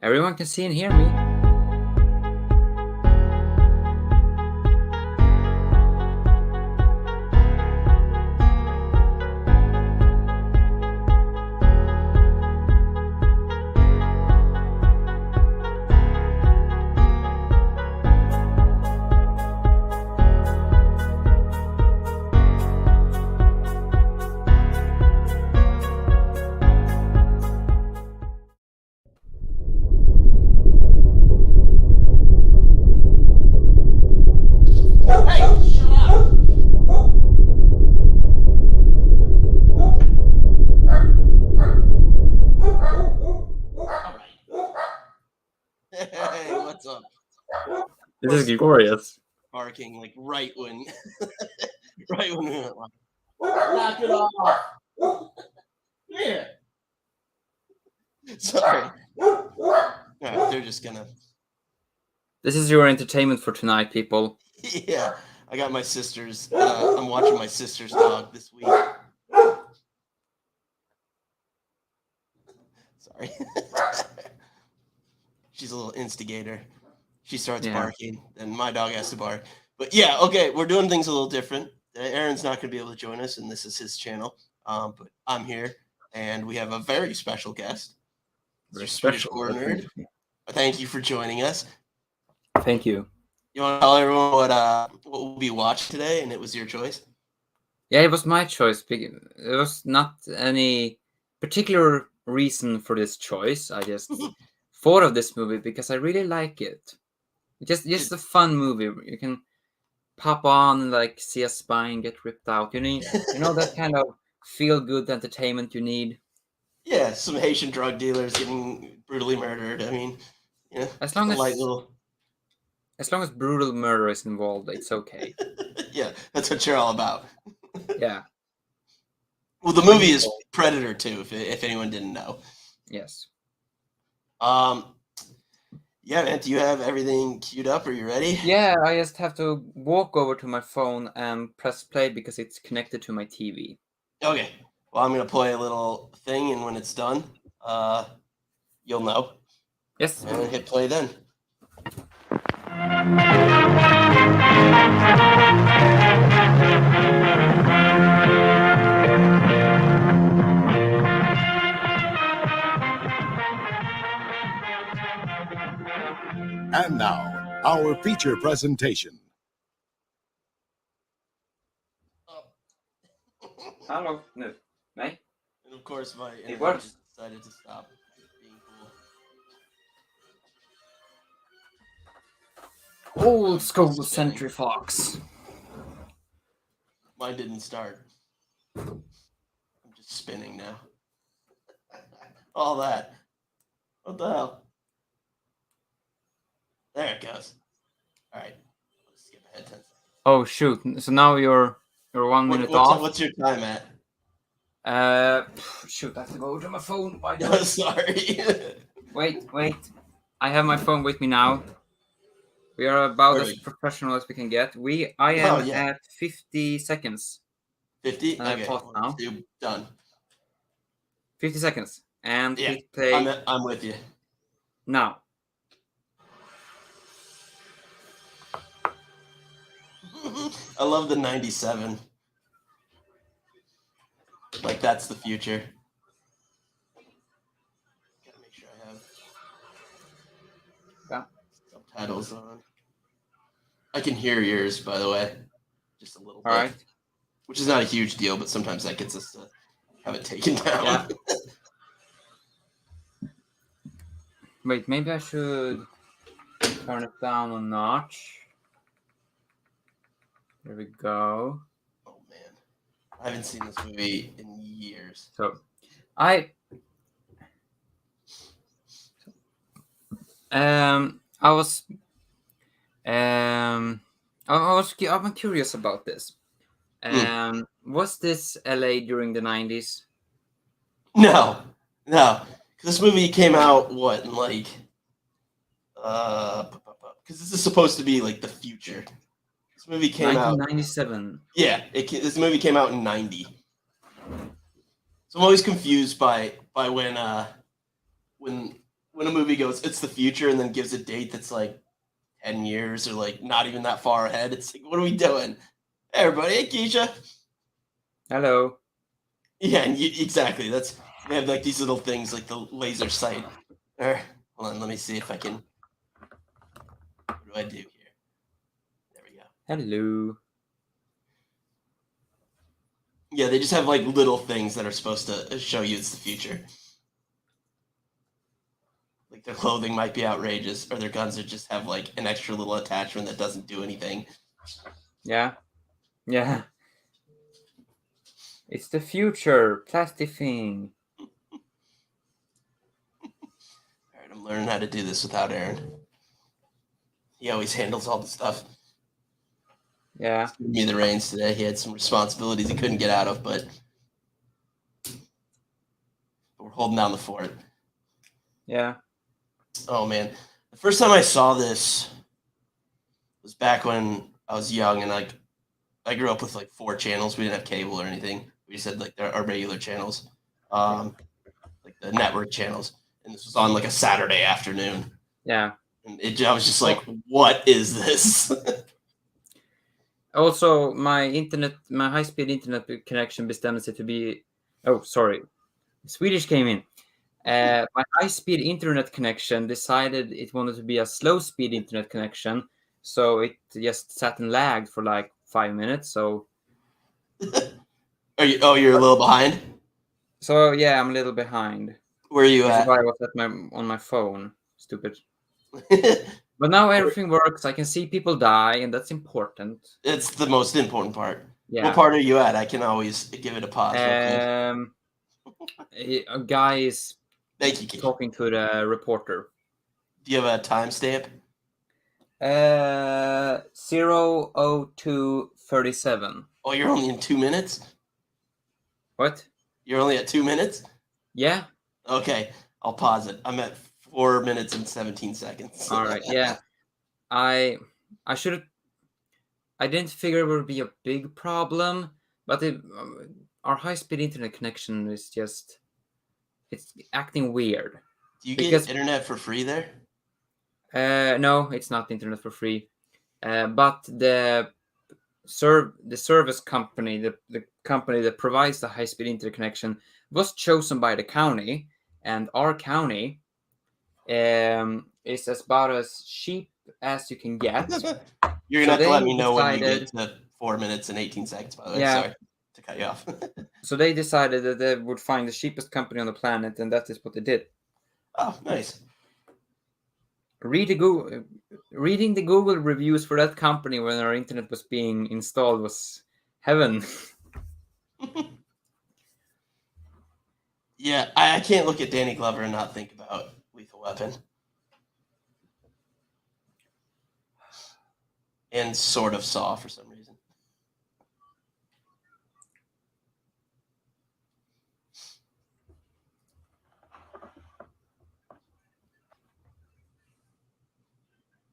Everyone can see and hear me. This is glorious. Barking like right when we went live. Knock it off. Yeah. Sorry. Right, they're just gonna. This is your entertainment for tonight, people. Yeah, I got my sister's. I'm watching my sister's dog this week. Sorry. She's a little instigator. She starts barking, and my dog has to bark. But yeah, okay, we're doing things a little different. Aran's not going to be able to join us, and this is his channel. But I'm here, and we have a very special guest. Swedish Horror Nerd. Thank you for joining us. Thank you. You want to tell everyone what we'll be watching today, and it was your choice? Yeah, it was my choice. It was not any particular reason for this choice. I just thought of this movie because I really like it. Just a fun movie. You can pop on, like, see a spine get ripped out. You know that kind of feel-good entertainment you need. Yeah, some Haitian drug dealers getting brutally murdered. I mean, yeah, as long as brutal murder is involved, it's okay. Yeah, that's what you're all about. Yeah. Well, the movie is Predator 2, if anyone didn't know. Yes. Yeah, man, do you have everything queued up? Are you ready? Yeah, I just have to walk over to my phone and press play because it's connected to my TV. Okay. Well, I'm going to play a little thing, and when it's done, you'll know. Yes. And hit play then. And now, our feature presentation. Hello. No. And of course, my it works. Decided to stop being cool. Old school Century Fox. Mine didn't start. I'm just spinning now. All that. What the hell? There it goes. All right. Let's skip ahead 10 seconds. Oh shoot! So now you're 1 minute off. What's your time at? Shoot! I have to go to my phone. Sorry. Wait. I have my phone with me now. We are about as professional as we can get. I am at 50 seconds. 50? And okay. I pause now. Done. 50 seconds. And hit play. I'm with you. Now. I love the 97. Like, that's the future. Gotta make sure I have subtitles on. I can hear yours, by the way. Just a little bit. All right. Which is not a huge deal, but sometimes that gets us to have it taken down. Yeah. Wait, maybe I should turn it down a notch. There we go. Oh man, I haven't seen this movie in years. So, I'm curious about this. Was this LA during the 90s? No. This movie came out in like because this is supposed to be like the future. This movie came out 1997. Yeah, this movie came out in 90. So I'm always confused by when when a movie goes, it's the future, and then gives a date that's like 10 years or like not even that far ahead. It's like, what are we doing? Hey, everybody. Hey, Keisha. Hello. Yeah, and exactly. They have like these little things like the laser sight. Hold on, let me see if I can. What do I do here? There we go. Hello. Yeah, they just have like little things that are supposed to show you it's the future. Like their clothing might be outrageous, or their guns just have like an extra little attachment that doesn't do anything. Yeah. Yeah. It's the future. Plastic thing. Alright, I'm learning how to do this without Aran. He always handles all the stuff. Yeah. Give me the reins today. He had some responsibilities he couldn't get out of, but we're holding down the fort. Yeah. Oh man, the first time I saw this was back when I was young, and like I grew up with like 4 channels. We didn't have cable or anything. We just had like our regular channels, like the network channels, and this was on like a Saturday afternoon. Yeah. And I was just like, "What is this?" Also, my high-speed internet connection bestämde sig to be. Oh, sorry. Swedish came in. My high-speed internet connection decided it wanted to be a slow-speed internet connection, so it just sat and lagged for like 5 minutes. So, you're a little behind. so yeah, I'm a little behind. Where are you That's at? why I was on my phone. Stupid. But now everything works. I can see people die, and that's important. It's the most important part. Yeah. What part are you at? I can always give it a pause. A guy is Thank you, Keith. talking to the reporter. Do you have a timestamp? 02:37. Oh, you're only in 2 minutes? What? You're only at 2 minutes? Yeah. Okay, I'll pause it. I'm at 4 minutes and 17 seconds. All right. Yeah. I should. I didn't figure it would be a big problem, but our high-speed internet connection is just. It's acting weird. Do you get internet for free there? No, it's not internet for free. But the service company, the company that provides the high-speed internet connection, was chosen by the county, and our county is about as cheap as you can get. You're gonna have to let me know when you get to 4 minutes and 18 seconds. By the way, sorry to cut you off. So they decided that they would find the cheapest company on the planet, and that is what they did. Oh, nice. Reading the Google reviews for that company when our internet was being installed was heaven. Yeah, I can't look at Danny Glover and not think about Lethal Weapon. And sort of Saw for some reason.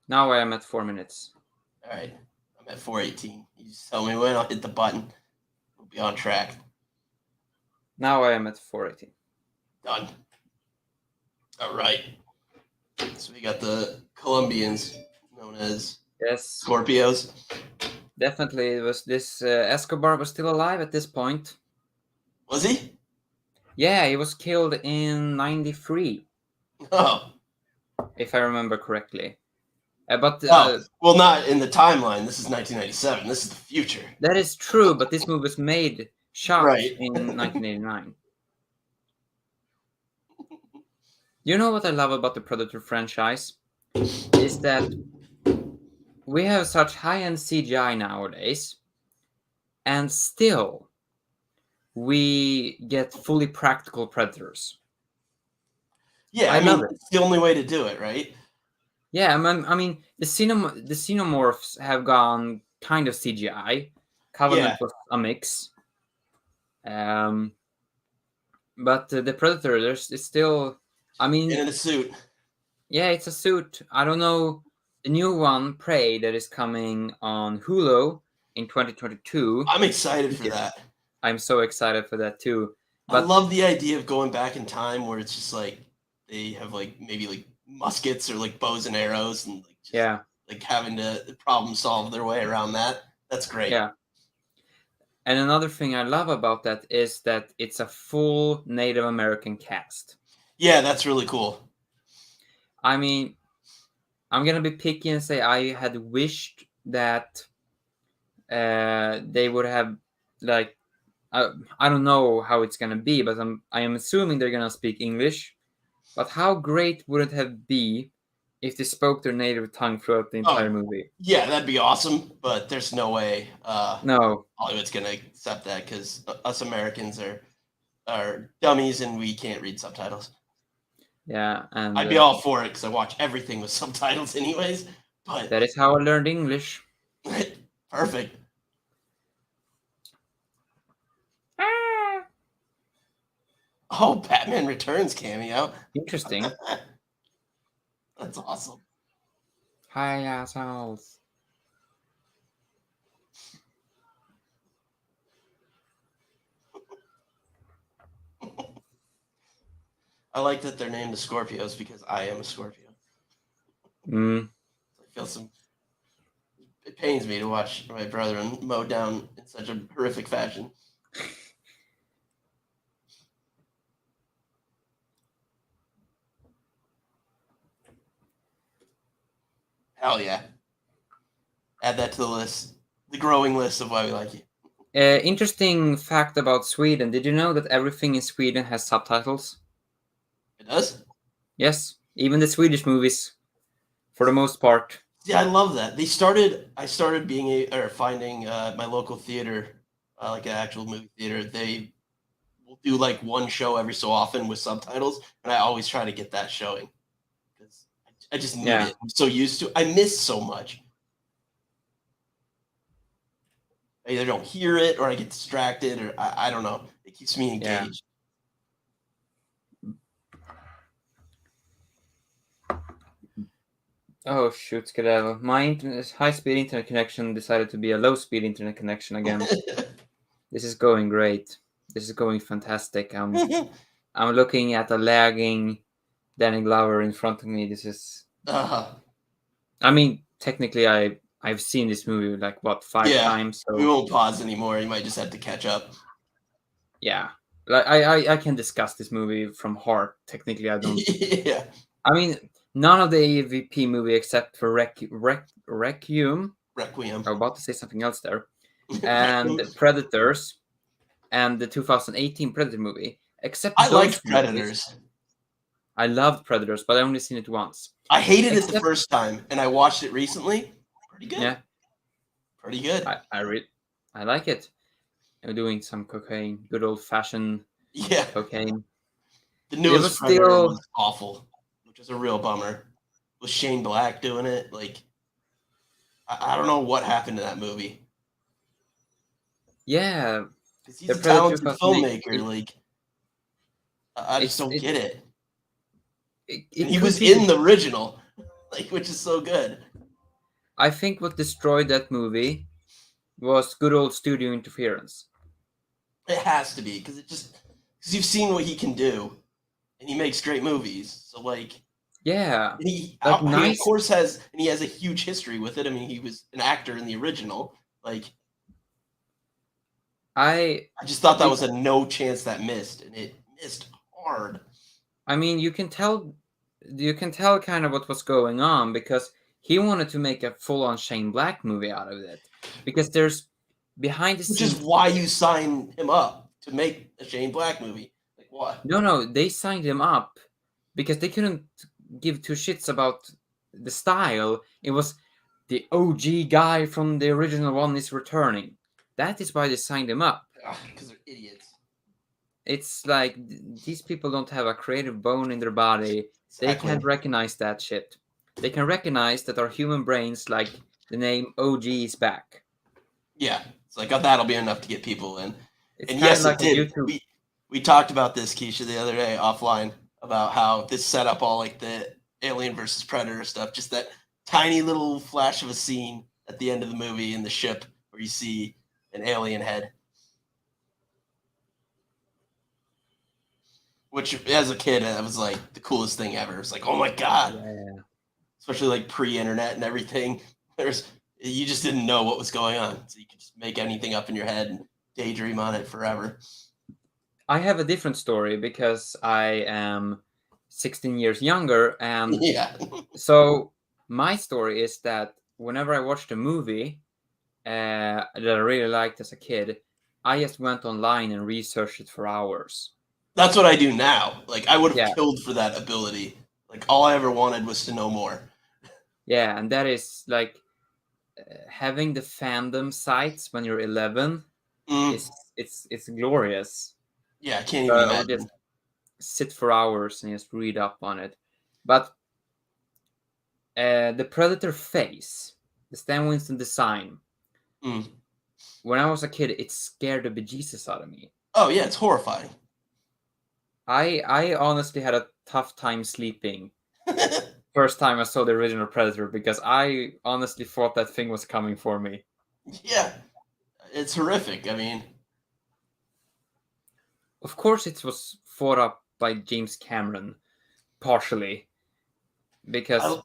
Now I am at 4 minutes. All right, I'm at 4:18. You just tell me when, I'll hit the button. We'll be on track. Now I am at 4:18. Done. All right. So we got the Colombians, known as Scorpios. Definitely, it was this Escobar was still alive at this point. Was he? Yeah, he was killed in 93. Oh. If I remember correctly. But well, not in the timeline. This is 1997. This is the future. That is true, but this movie was shot in 1989. You know what I love about the Predator franchise? Is that we have such high-end CGI nowadays, and still we get fully practical predators. Yeah, I mean, it's the only way to do it, right? Yeah, I mean, the xenomorphs have gone kind of CGI. Covenant was a mix. But the Predator, it's still. I mean, in a suit. Yeah, it's a suit. I don't know the new one, Prey, that is coming on Hulu in 2022. I'm excited for that. I'm so excited for that too. But I love the idea of going back in time where it's just like they have like maybe like muskets or like bows and arrows and like just, Yeah. like having to problem solve their way around that. That's great. Yeah. And another thing I love about that is that it's a full Native American cast. Yeah, that's really cool. I mean, I'm gonna be picky and say I had wished that they would have like I don't know how it's gonna be, but I am assuming they're gonna speak English. But how great would it have been if they spoke their native tongue throughout the entire movie? Yeah, that'd be awesome. But there's no way No. Hollywood's gonna accept that because us Americans are dummies and we can't read subtitles. Yeah, and I'd be all for it because I watch everything with subtitles anyways. But that is how I learned English. Perfect. Oh, Batman Returns cameo. Interesting. That's awesome. Hi, assholes. I like that they're named the Scorpios because I am a Scorpio. Mm. I feel it pains me to watch my brethren mowed down in such a horrific fashion. Hell yeah. Add that to the list. The growing list of why we like you. Interesting fact about Sweden. Did you know that everything in Sweden has subtitles? It does? Yes, even the Swedish movies, for the most part. Yeah, I love that. I started finding my local theater, like an actual movie theater. They will do like one show every so often with subtitles, and I always try to get that showing because I just need it. I'm so used to. I miss so much. I either don't hear it or I get distracted or I don't know. It keeps me engaged. Oh shoot, skedaddle. My high-speed internet connection decided to be a low-speed internet connection again. This is going great. This is going fantastic. I'm looking at a lagging Danny Glover in front of me. This is. I mean, technically, I've seen this movie like what 5 times. So we won't pause anymore. You might just have to catch up. Yeah, like I can discuss this movie from heart. Technically, I don't. Yeah. I mean, none of the AVP movie except for Requiem. I'm about to say something else there. And Predators, and the 2018 Predator movie. Except I liked Predators. I loved Predators, but I only seen it once. I hated it the first time, and I watched it recently. Pretty good. Yeah, pretty good. I like it. I'm doing some cocaine, good old fashioned cocaine. The newest Predator was awful, which is a real bummer. With Shane Black doing it, like I don't know what happened to that movie. Yeah, because he's a talented filmmaker. Like I just don't get it. He was in the original, like, which is so good. I think what destroyed that movie was good old studio interference. It has to be because you've seen what he can do, and he makes great movies. So like, he of course has a huge history with it. I mean, he was an actor in the original. Like, I just thought that was a no chance that missed, and it missed hard. I mean, you can tell kind of what was going on because he wanted to make a full-on Shane Black movie out of it. Because there's behind the scenes. Which is why you signed him up to make a Shane Black movie. Like what? No, they signed him up because they couldn't give two shits about the style. It was the OG guy from the original one is returning. That is why they signed him up. Because they're idiots. It's like these people don't have a creative bone in their body. Exactly. They can't recognize that shit. They can recognize that our human brains like the name OG is back. Yeah, it's like that'll be enough to get people in. It's and yes, like it did. We talked about this, Keisha, the other day offline about how this set up all like the Alien versus Predator stuff. Just that tiny little flash of a scene at the end of the movie in the ship where you see an alien head. Which, as a kid, that was like the coolest thing ever. It's like, oh my god, Yeah. especially like pre-internet and everything. You just didn't know what was going on, so you could just make anything up in your head and daydream on it forever. I have a different story because I am 16 years younger, and Yeah. so my story is that whenever I watched a movie that I really liked as a kid, I just went online and researched it for hours. That's what I do now. Like, I would have Yeah. killed for that ability. Like, all I ever wanted was to know more. Yeah, and that is like having the fandom sites when you're 11 is it's glorious. Yeah, I can't So even I would imagine. just sit for hours and just read up on it. But the Predator face, the Stan Winston design, when I was a kid, it scared the bejesus out of me. Oh yeah, it's horrifying. I honestly had a tough time sleeping first time I saw the original Predator because I honestly thought that thing was coming for me. Yeah, it's horrific. I mean, of course, it was thought up by James Cameron, partially, because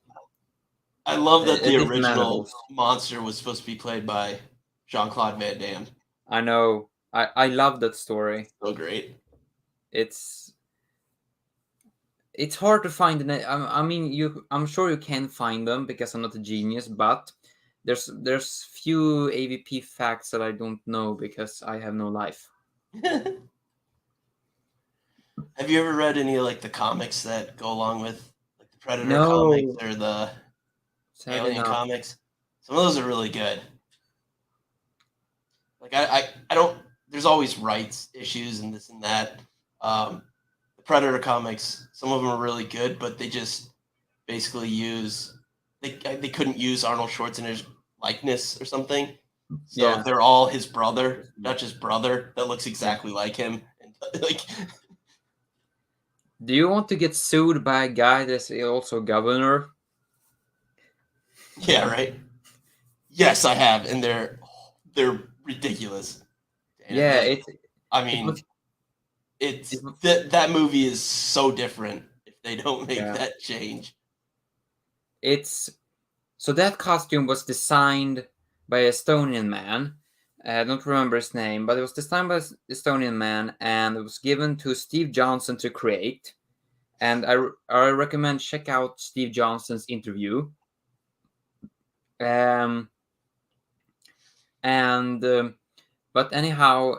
I love that the different original animals. monster was supposed to be played by Jean-Claude Van Damme. I know. I love that story. So great. It's hard to find. I mean, I'm sure you can find them because I'm not a genius, but there's few AVP facts that I don't know because I have no life. Have you ever read any of like the comics that go along with like the Predator No. comics or the Sadly Alien not. comics? Some of those are really good. Like I don't. There's always rights issues and this and that. The Predator comics, some of them are really good, but they just basically use they couldn't use Arnold Schwarzenegger's likeness or something. So Yeah. they're all his brother, not just brother, that looks exactly like him. And like, do you want to get sued by a guy that's also governor? yeah, right. Yes, I have, and they're ridiculous. And Yeah, like, I mean, it that movie is so different if they don't make that change. So that costume was designed by an Estonian man. I don't remember his name, but it was designed by an Estonian man, and it was given to Steve Johnson to create. And I recommend check out Steve Johnson's interview. But anyhow,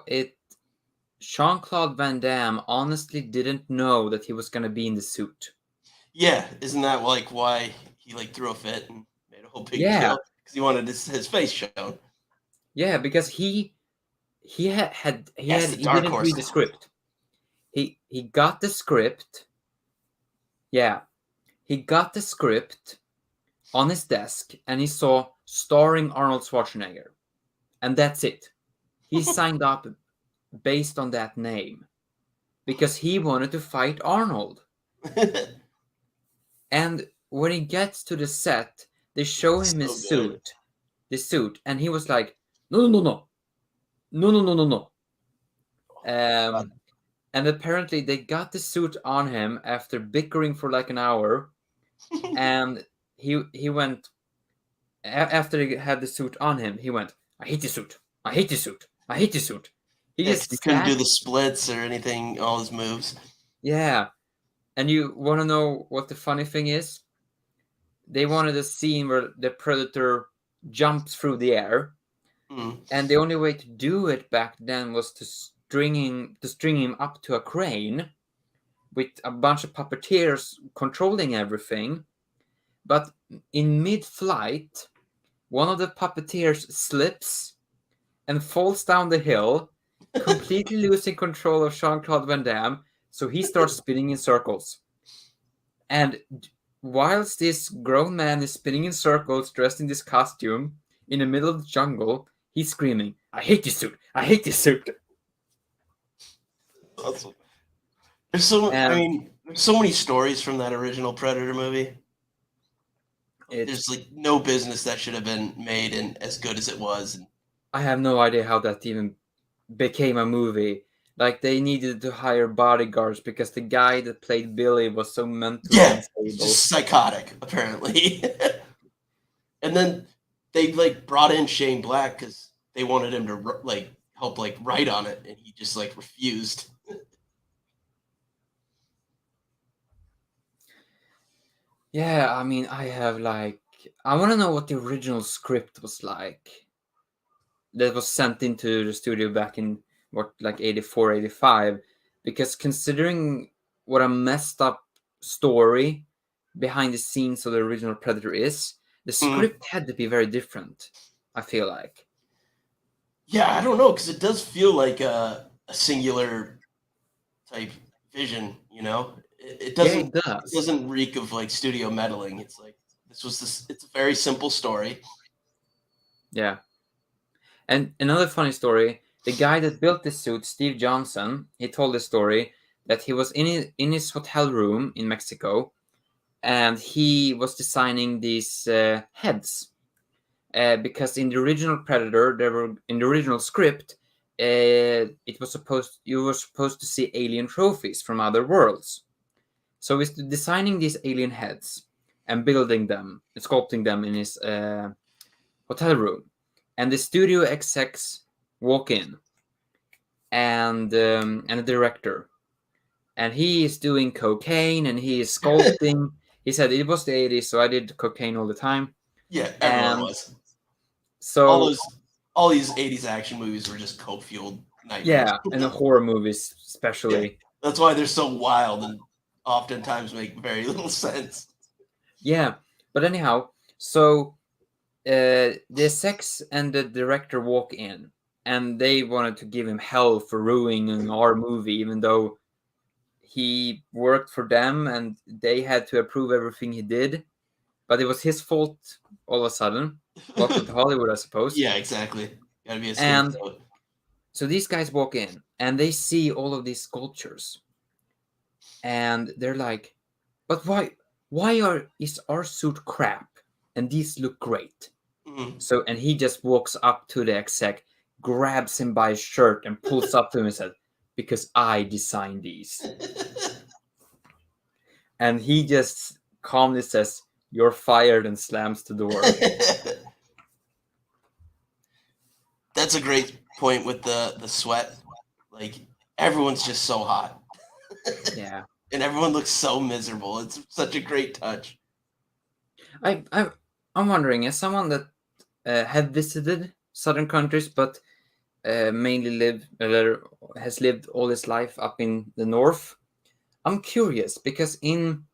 Jean-Claude Van Damme honestly didn't know that he was going to be in the suit. Yeah, isn't that like why he like threw a fit and made a whole big deal? Because he wanted his face shown. Yeah, because he didn't read the script. He got the script. Yeah, he got the script on his desk, and he saw starring Arnold Schwarzenegger, and that's it. He signed up based on that name because he wanted to fight Arnold. And when he gets to the set, they show him his suit, and he was like, no. And apparently they got the suit on him after bickering for like an hour, and he went after he had the suit on him. He went, I hate the suit. I hate the suit. I hate the suit. He couldn't do the splits or anything, all his moves. Yeah. And you want to know what the funny thing is? They wanted a scene where the Predator jumps through the air. And the only way to do it back then was to string him up to a crane with a bunch of puppeteers controlling everything. But in mid-flight, one of the puppeteers slips and falls down the hill, completely losing control of Jean-Claude Van Damme. So he starts spinning in circles. And whilst this grown man is spinning in circles, dressed in this costume, in the middle of the jungle, he's screaming, I hate this suit! I hate this suit! Awesome. There's so many stories from that original Predator movie. There's like no business that should have been made and as good as it was. I have no idea how that even became a movie. Like they needed to hire bodyguards because the guy that played Billy was so mentally Yeah, unstable. just psychotic, apparently. And then they like brought in Shane Black because they wanted him to like help like write on it, and he just like refused. Yeah, I mean, I want to know what the original script was like that was sent into the studio back in what, like 84, 85, because considering what a messed up story behind the scenes of the original Predator is, the script had to be very different, I feel like. Yeah, I don't know, because it does feel like a singular type vision, you know? It doesn't Yeah, it does. It doesn't reek of like studio meddling. It's like it's a very simple story. Yeah. And another funny story, the guy that built the suit, Steve Johnson, he told the story that he was in his hotel room in Mexico, and he was designing these heads. Because in the original Predator, in the original script, you were supposed to see alien trophies from other worlds. So he's designing these alien heads and building them, and sculpting them in his hotel room. And the studio execs walk in, and the director, and he is doing cocaine and he is sculpting. He said it was the 80s, so I did cocaine all the time. Yeah, everyone was. So all these 80s action movies were just coke fueled nightmares. Yeah, and the horror movies especially. Yeah, that's why they're so wild and oftentimes make very little sense. Yeah, but anyhow, so the sex and the director walk in, and they wanted to give him hell for ruining our movie, even though he worked for them and they had to approve everything he did. But it was his fault all of a sudden. Welcome to Hollywood, I suppose. Yeah, exactly. Gotta be a And scapegoat. so these guys walk in and they see all of these sculptures, and they're like, "But why is our suit crap and these look great?" Mm. So, and he just walks up to the exec, grabs him by his shirt, and pulls up to him and said, "Because I designed these." And he just calmly says, "You're fired," and slams the door. That's a great point with the sweat. Like everyone's just so hot. Yeah. And everyone looks so miserable. It's such a great touch. I'm wondering, as someone that had visited southern countries, but mainly has lived all his life up in the north, I'm curious because in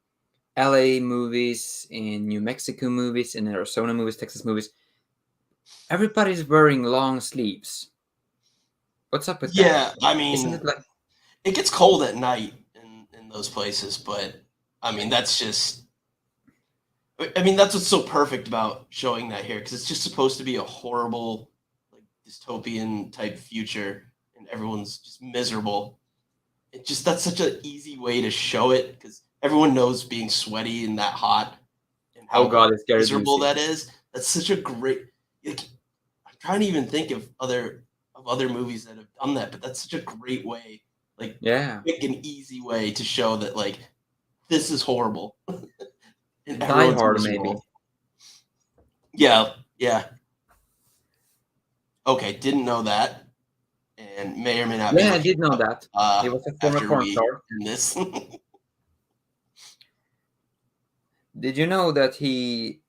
LA movies, in New Mexico movies, in Arizona movies, Texas movies, everybody's wearing long sleeves. What's up with that? Yeah, I mean, Isn't it like it gets cold at night in those places, but I mean that's what's so perfect about showing that here, because it's just supposed to be a horrible, like dystopian type future, and everyone's just miserable. That's such an easy way to show it, because everyone knows being sweaty and that hot and how it's Gary miserable Busey. that is. That's such a great. Like, I'm trying to even think of other movies that have done that, but that's such a great way, like quick and easy way to show that like this is horrible. And Die Hard, miserable. maybe. Yeah. Okay, didn't know that, and may or may not. Yeah, I did know that. He was a former porn star. In this. Did you know that he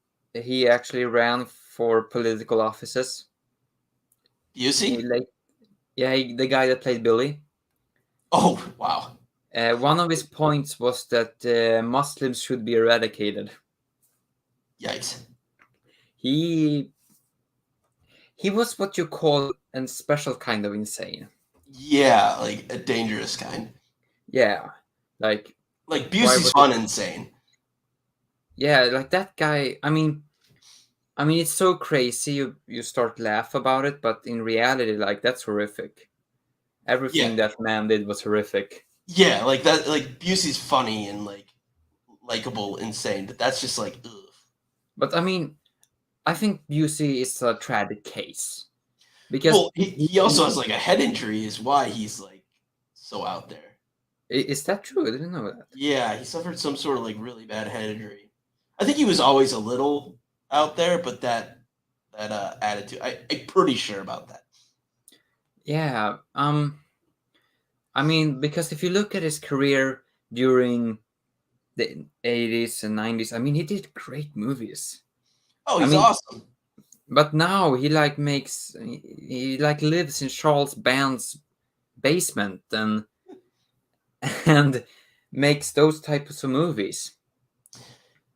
actually ran for political offices? Busey? The guy that played Billy. Oh, wow. One of his points was that Muslims should be eradicated. Yikes. He was what you call a special kind of insane. Yeah, like a dangerous kind. Yeah, like Busey's fun insane. Yeah, like that guy. I mean, it's so crazy. You start laugh about it, but in reality, like that's horrific. Everything that man did was horrific. Yeah, like that. Like Busey's funny and like likable, insane, but that's just like ugh. But I mean, I think Busey is a tragic case because he also has like a head injury, is why he's like so out there. Is that true? I didn't know that. Yeah, he suffered some sort of like really bad head injury. I think he was always a little out there, but that attitude, I'm pretty sure about that. Yeah. I mean, because if you look at his career during the 80s and 90s, I mean, he did great movies. Oh, I he's mean, awesome. But now he like lives in Charles Band's basement and makes those types of movies.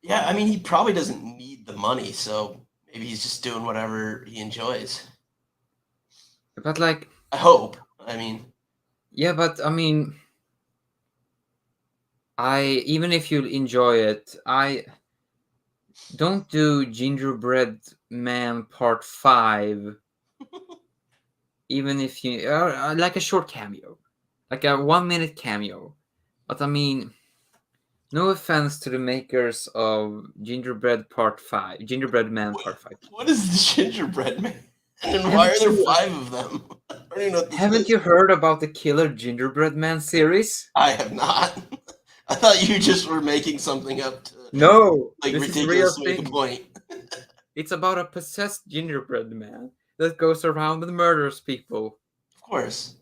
Yeah, I mean, he probably doesn't need the money, so maybe he's just doing whatever he enjoys. But like, I hope. I mean, yeah, but I mean, even if you enjoy it, I don't do Gingerbread Man Part 5. Even if you like a short cameo, like a 1-minute cameo. But I mean, no offense to the makers of Gingerbread Man Part 5. what is the Gingerbread Man? And why are there 5 of them? I don't even know what this Haven't is. you heard about the Killer Gingerbread Man series? I have not. I thought you just were making something up to No, like this is a real ridiculous make a thing. point. It's about a possessed gingerbread man that goes around and murders people. Of course.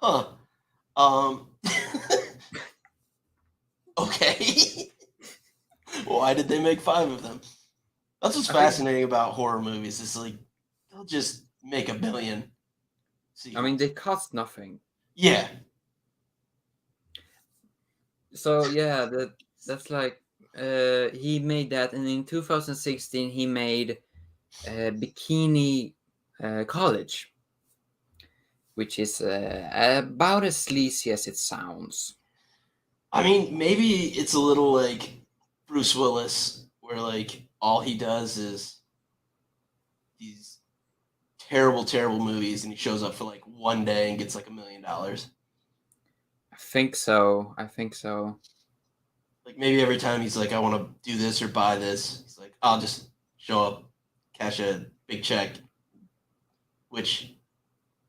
Huh. Okay. Why did they make 5 of them? That's what's fascinating about horror movies. It's like they'll just make a billion. I mean, they cost nothing. Yeah. So yeah, that's like he made that, and in 2016 he made Bikini College, which is about as sleazy as it sounds. I mean, maybe it's a little like Bruce Willis, where like all he does is these terrible, terrible movies, and he shows up for like one day and gets like $1 million. I think so. Like maybe every time he's like, I want to do this or buy this, he's like, I'll just show up, cash a big check, which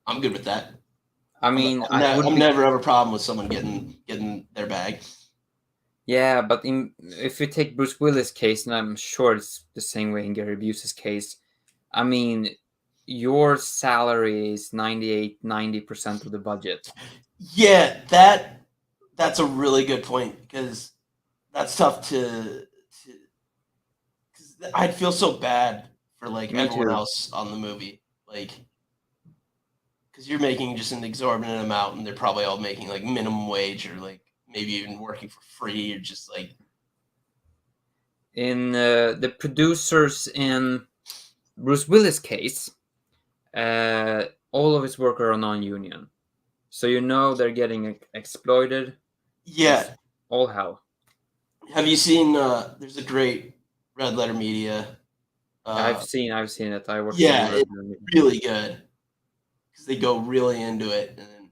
I'm good with that. I mean, I've never have a problem with someone getting their bag. Yeah, but if you take Bruce Willis' case, and I'm sure it's the same way in Gary Busey's case, I mean, your salary is 90% of the budget. Yeah, that's a really good point, because that's tough to because I'd feel so bad for like Me everyone too. else on the movie, like because you're making just an exorbitant amount, and they're probably all making like minimum wage or like maybe even working for free or just like. In the producers in Bruce Willis' case, all of his workers are non-union, so they're getting exploited. Yeah. It's all hell. Have you seen? There's a great Red Letter Media. I've seen it. I worked. Yeah, it's really good because they go really into it, and then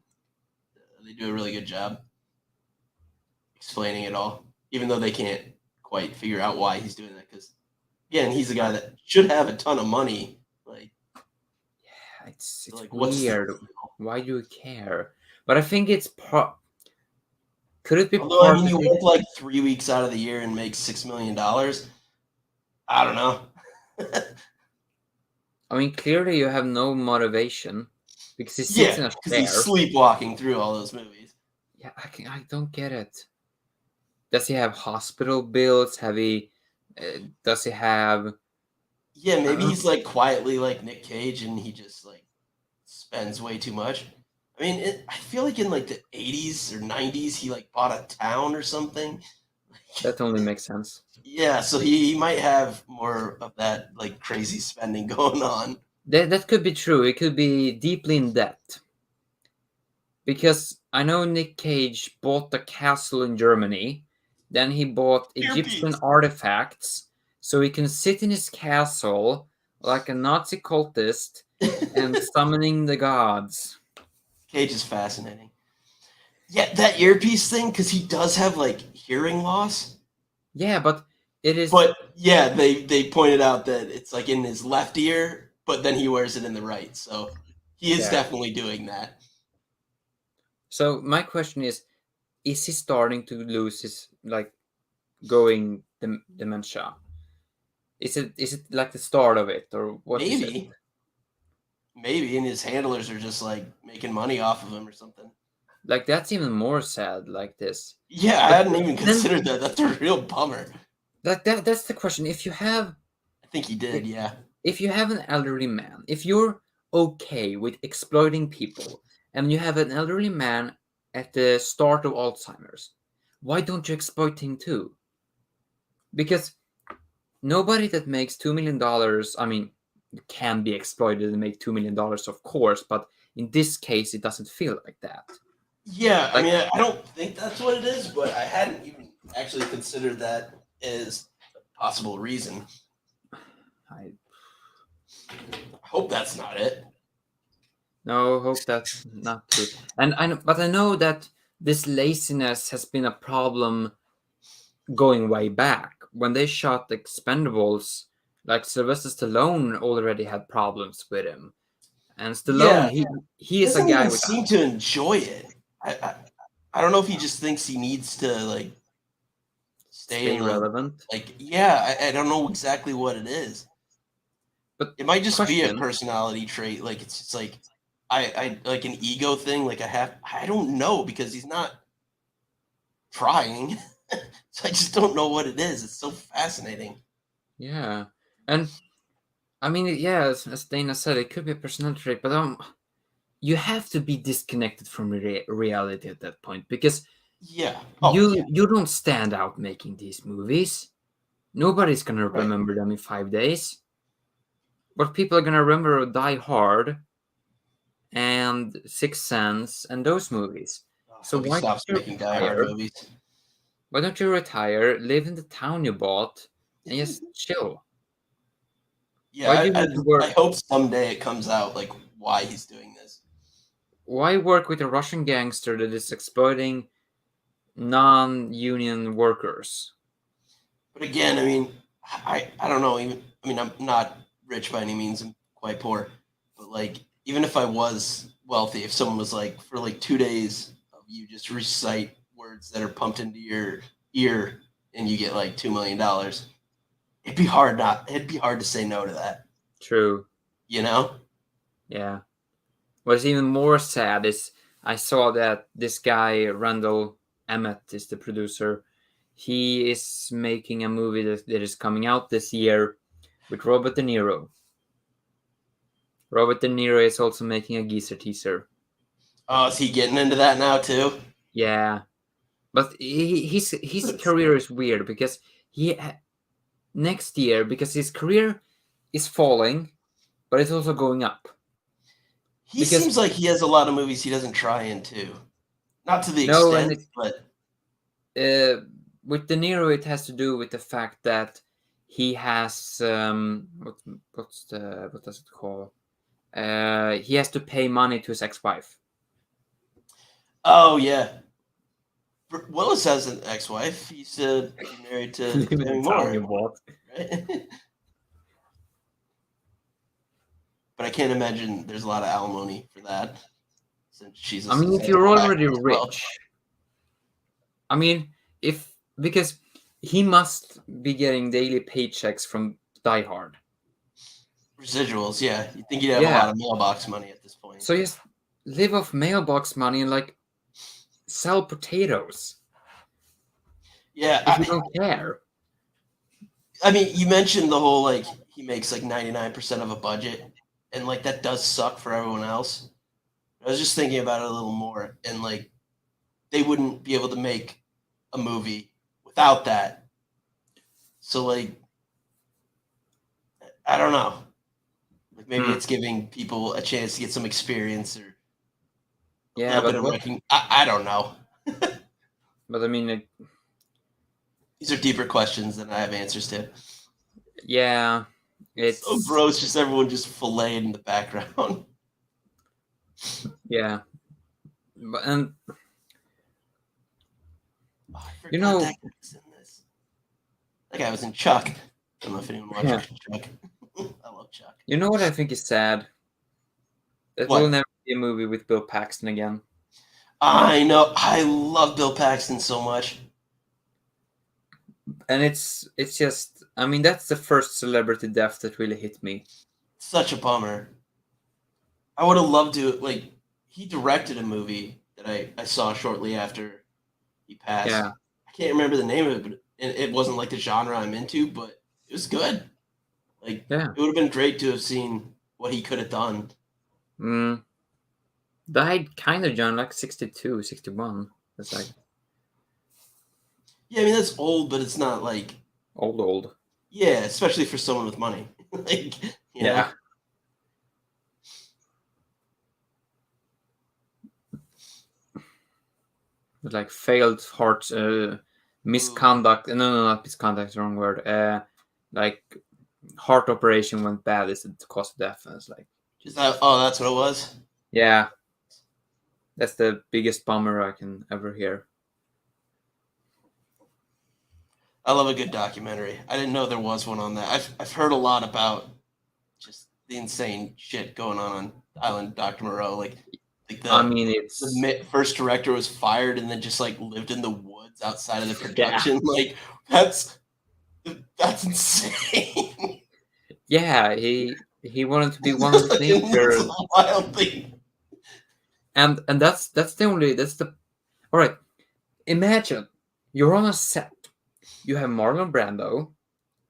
they do a really good job explaining it all, even though they can't quite figure out why he's doing that. Because again, he's a guy that should have a ton of money. Like, yeah, it's like weird. Why do you care? But I think it's Could it be Although, I mean, you work like 3 weeks out of the year and make $6 million. I don't know. I mean, clearly you have no motivation because he sits in a because chair. he's sleepwalking through all those movies. Yeah, I don't get it. Does he have hospital bills? Does he have? Yeah, maybe he's like quietly like Nick Cage, and he just like spends way too much. I mean, I feel like in like the 80s or 90s, he like bought a town or something. That only makes sense. Yeah, so he might have more of that like crazy spending going on. That could be true. It could be deeply in debt. Because I know Nick Cage bought a castle in Germany, then he bought Egyptian artifacts, so he can sit in his castle like a Nazi cultist and summoning the gods. Cage is fascinating. Yeah, that earpiece thing, because he does have like hearing loss. Yeah, but it is. But yeah, they pointed out that it's like in his left ear, but then he wears it in the right, so he is definitely doing that. So my question is he starting to lose his going dementia? Is it like the start of it, or what is it? Maybe, and his handlers are just like making money off of him or something. Like that's even more sad. Like this. Yeah, I hadn't even considered that. That's a real bummer. That's the question. If you have, I think he did. Yeah. If you have an elderly man, if you're okay with exploiting people, and you have an elderly man at the start of Alzheimer's, why don't you exploit him too? Because nobody that makes $2 million, I mean, can be exploited and make $2 million, of course, but in this case, it doesn't feel like that. Yeah, I mean, I don't think that's what it is, but I hadn't even actually considered that as a possible reason. I hope that's not it. No, hope that's not true. And but I know that this laziness has been a problem going way back. When they shot the Expendables, like Sylvester Stallone already had problems with him. And Stallone, he is a guy who seem to enjoy it. I don't know if he just thinks he needs to like stay relevant. I don't know exactly what it is. But it might just be a personality trait. Like it's just like I like an ego thing. Like I don't know, because he's not trying. So I just don't know what it is. It's so fascinating. Yeah. And I mean, yeah, as Dana said, it could be a personality trait, but you have to be disconnected from reality at that point, because you don't stand out making these movies. Nobody's gonna remember them in 5 days. What people are gonna remember are Die Hard and Sixth Sense and those movies. So why stop making Die Hard movies? Why don't you retire, live in the town you bought, and just chill? Yeah, I hope someday it comes out like why he's doing this. Why work with a Russian gangster that is exploiting non-union workers? But again, I mean, I don't know. I'm not rich by any means. I'm quite poor. But like, even if I was wealthy, if someone was like, for like 2 days of you just recite words that are pumped into your ear and you get like $2 million, it'd be hard to say no to that. True. You know? Yeah. What's even more sad is I saw that this guy, Randall Emmett, is the producer. He is making a movie that is coming out this year with Robert De Niro. Robert De Niro is also making a Geezer teaser. Oh, is he getting into that now too? Yeah. But his career is weird, because next year, because his career is falling, but it's also going up. He seems like he has a lot of movies he doesn't try into. Not to the extent, but with De Niro, it has to do with the fact that he has what does it call? He has to pay money to his ex-wife. Oh yeah. Willis has an ex-wife. He used to be married to Demi Moore, right? But I can't imagine there's a lot of alimony for that, since she's. If you're already rich, because he must be getting daily paychecks from Die Hard. Residuals, yeah. You think you'd have a lot of mailbox money at this point? So just live off mailbox money and like sell potatoes. Yeah, if you don't care. I mean, you mentioned the whole like he makes like 99% of a budget. And like that does suck for everyone else. I was just thinking about it a little more, and like they wouldn't be able to make a movie without that. So like I don't know. Like maybe it's giving people a chance to get some experience or I don't know. But I mean, these are deeper questions than I have answers to. Yeah. It's so gross, just everyone just filleted in the background. Yeah. And that guy was in this. That guy was in Chuck. I don't know if anyone watched Chuck. I love Chuck. You know what I think is sad? That will never be a movie with Bill Paxton again. I know. I love Bill Paxton so much. And it's just, I mean, that's the first celebrity death that really hit me. Such a bummer. I would have loved to, like, he directed a movie that I saw shortly after he passed. Yeah. I can't remember the name of it, but it wasn't like the genre I'm into, but it was good. Like, Yeah. it would have been great to have seen what he could have done. Died kind of young, like 62, 61. It's like... Yeah, I mean, that's old, but it's not like... Old. Yeah, especially for someone with money. Like, you know? Like failed heart misconduct. No, not misconduct, wrong word. Like heart operation went bad is the cause of death. And it's like... that's what it was? Yeah. That's the biggest bummer I can ever hear. I love a good documentary. I didn't know there was one on that. I've heard a lot about just the insane shit going on the island of Dr. Moreau. Like the first director was fired and then just like lived in the woods outside of the production. Yeah. Like that's insane. Yeah, he wanted to be one of the nature. Wild thing. And that's the all right. Imagine you're on a set. You have Marlon Brando,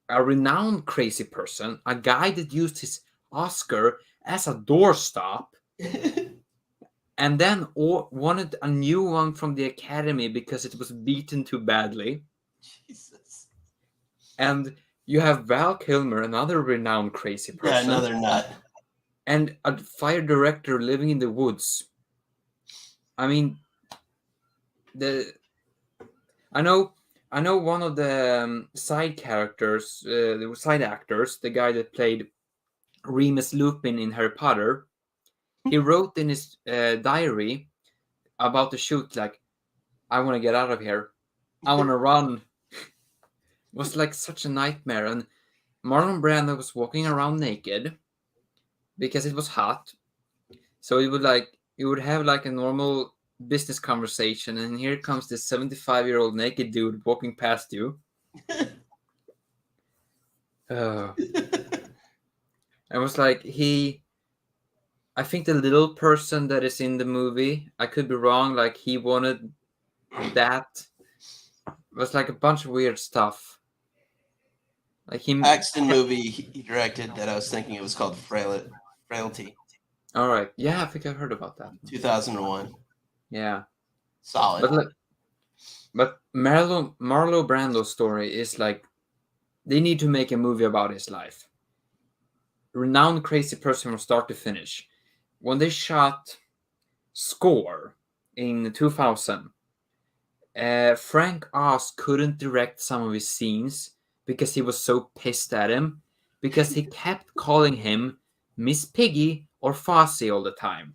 a renowned crazy person, a guy that used his Oscar as a doorstop, and then wanted a new one from the Academy because it was beaten too badly. Jesus. And you have Val Kilmer, another renowned crazy person. Yeah, another nut. And a fire director living in the woods. I mean, I know one of the side characters, the side actors, the guy that played Remus Lupin in Harry Potter, he wrote in his diary about the shoot, like, I want to get out of here. I want to run. It was like such a nightmare. And Marlon Brando was walking around naked because it was hot. So he would have like a normal business conversation, and here comes this 75-year-old naked dude walking past you. It was like I think the little person that is in the movie, I could be wrong, like he wanted that. It was like a bunch of weird stuff. Like Paxton movie he directed that I was thinking it was called Frailty. All right. Yeah, I think I've heard about that. 2001. Yeah. Solid. But Marlon Brando's story is like, they need to make a movie about his life. Renowned crazy person from start to finish. When they shot Score in 2000, Frank Oz couldn't direct some of his scenes because he was so pissed at him, because he kept calling him Miss Piggy or Fosse all the time.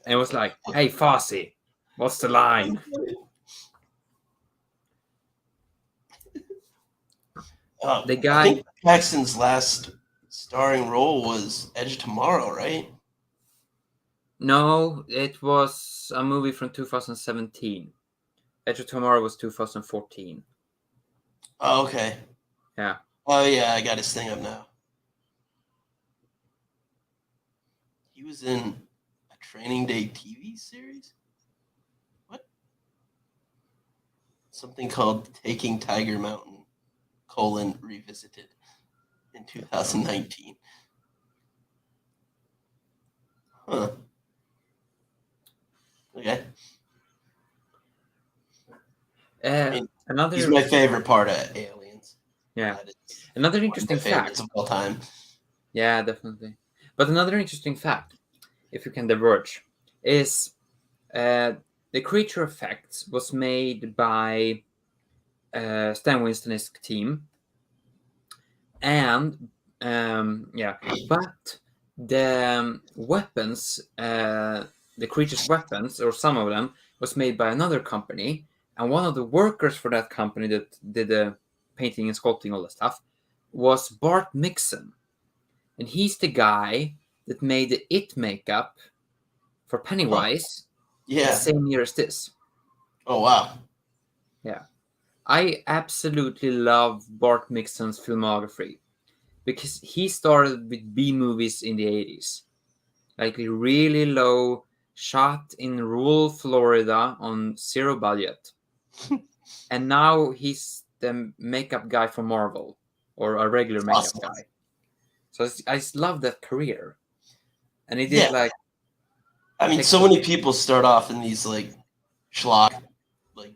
And it was like, hey, Fosse, what's the line? The guy... I think Paxton's last starring role was Edge of Tomorrow, right? No, it was a movie from 2017. Edge of Tomorrow was 2014. Oh, okay. Yeah. Oh, yeah, I got his thing up now. He was in a Training Day TV series? What? Something called Taking Tiger Mountain, Revisited in 2019. Huh. Okay. He's my favorite part of Aliens. Yeah. Another interesting fact of all time. Yeah, definitely. But another interesting fact, if you can diverge, is the creature effects was made by Stan Winston's team, and but the weapons, the creature's weapons, or some of them, was made by another company, and one of the workers for that company that did the painting and sculpting, all that stuff, was Bart Mixon, and he's the guy that made the It makeup for Pennywise, Yeah. the same year as this. Oh wow. Yeah. I absolutely love Bart Mixon's filmography because he started with B movies in the 80s. Like really low, shot in rural Florida on zero budget. And now he's the makeup guy for Marvel, or a regular makeup Awesome. guy. So I just love that career. And he did like... I mean, so many people start off in these like schlock, like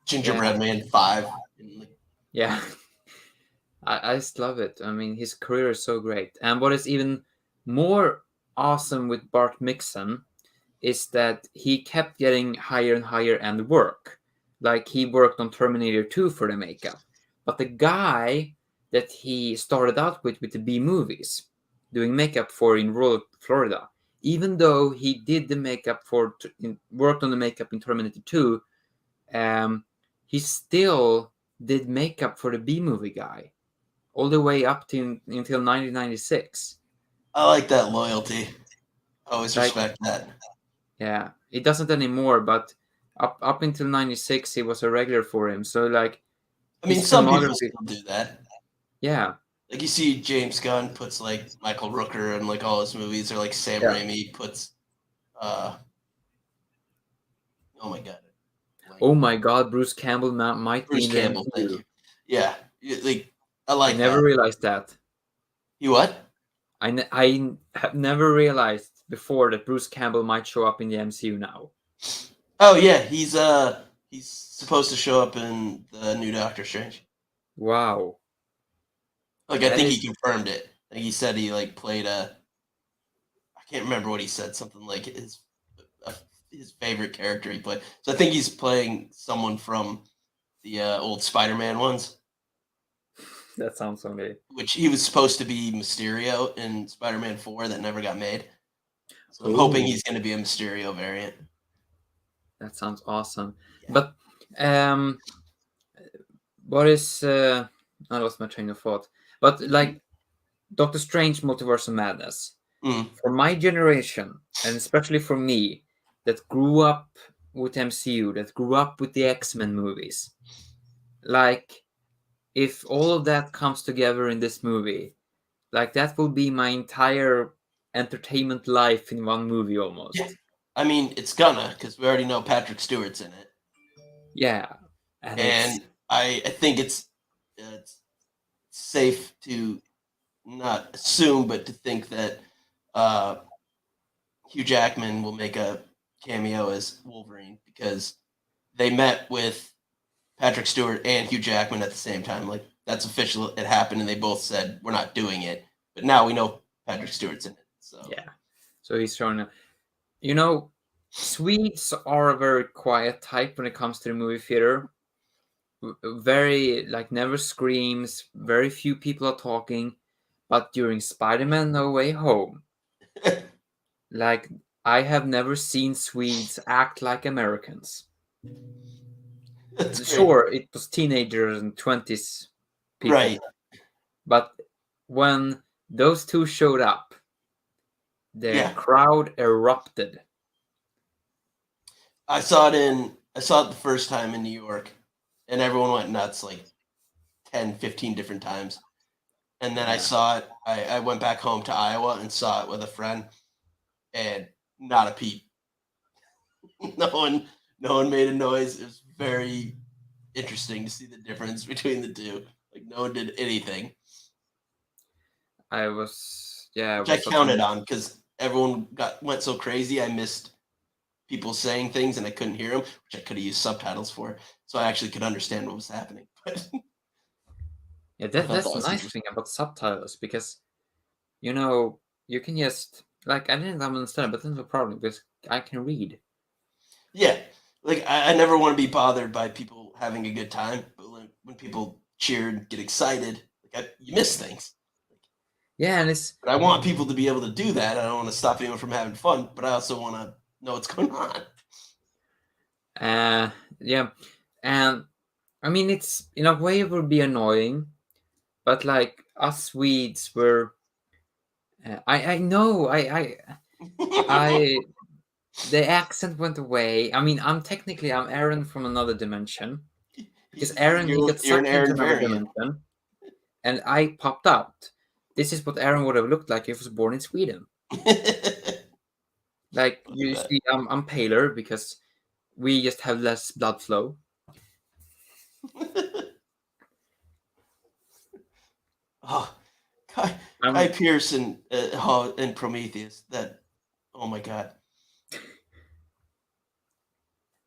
Gingerbread Man 5. And, like, yeah. I just love it. I mean, his career is so great. And what is even more awesome with Bart Mixon is that he kept getting higher and higher end work. Like he worked on Terminator 2 for the makeup. But the guy that he started out with the B movies, doing makeup for in rural Florida, even though he did the makeup worked on the makeup in Terminator 2, he still did makeup for the B movie guy all the way up to until 1996. I like that loyalty. I always respect that. Yeah, it doesn't anymore, but up until 96, he was a regular for him. So like, I mean, some people still do that. Yeah. Like you see James Gunn puts like Michael Rooker in like all his movies, or like Sam Raimi puts oh my god. Oh my god, Bruce Campbell might Bruce be in Campbell, the thank you. Yeah. Like I like that. I never realized that. You what? I have never realized before that Bruce Campbell might show up in the MCU now. Oh yeah, he's supposed to show up in the new Doctor Strange. Wow. Like I think he confirmed it. Like he said he like played I can't remember what he said, something like his favorite character he played. So I think he's playing someone from the old Spider-Man ones. That sounds so good. Which he was supposed to be Mysterio in Spider-Man 4 that never got made. So I'm hoping he's going to be a Mysterio variant. That sounds awesome. Yeah. But what is I lost my train of thought. But like Doctor Strange Multiverse of Madness, for my generation, and especially for me, that grew up with MCU, that grew up with the X-Men movies, like if all of that comes together in this movie, like that will be my entire entertainment life in one movie almost. Yeah. I mean, it's gonna, because we already know Patrick Stewart's in it. Yeah. And I think it's safe to not assume, but to think that Hugh Jackman will make a cameo as Wolverine, because they met with Patrick Stewart and Hugh Jackman at the same time. Like, that's official. It happened, and they both said, we're not doing it. But now we know Patrick Stewart's in it. So yeah. So he's showing up. You know, Swedes are a very quiet type when it comes to the movie theater. Very, like, never screams. Very few people are talking. But during Spider-Man No Way Home, like, I have never seen Swedes act like Americans. Sure, it was teenagers and 20s people. Right. But when those two showed up, the crowd erupted. I saw it the first time in New York, and everyone went nuts like 10, 15 different times. And then I saw it. I went back home to Iowa and saw it with a friend, and not a peep. No one made a noise. It was very interesting to see the difference between the two. Like, no one did anything. Which I counted on, because everyone went so crazy. I missed people saying things, and I couldn't hear them, which I could have used subtitles for, so I actually could understand what was happening. Yeah, that's the nice thing about subtitles, because, you know, you can just, like, I didn't understand, but that's no problem, because I can read. Yeah, like, I never want to be bothered by people having a good time, but when people cheer and get excited, like, you miss things. Yeah, and but I want people to be able to do that. I don't want to stop anyone from having fun, but I also want to know what's going on. Yeah, and I mean, it's in a way it would be annoying, but like us Swedes were, I know, The accent went away. I mean, I'm Aran from another dimension. Because Aran, he got You're an sucked into Aran another variant. dimension, and I popped out. This is what Aran would have looked like if he was born in Sweden. Like you see, I'm paler because we just have less blood flow. Oh, Guy Pearce and Prometheus. Oh my god!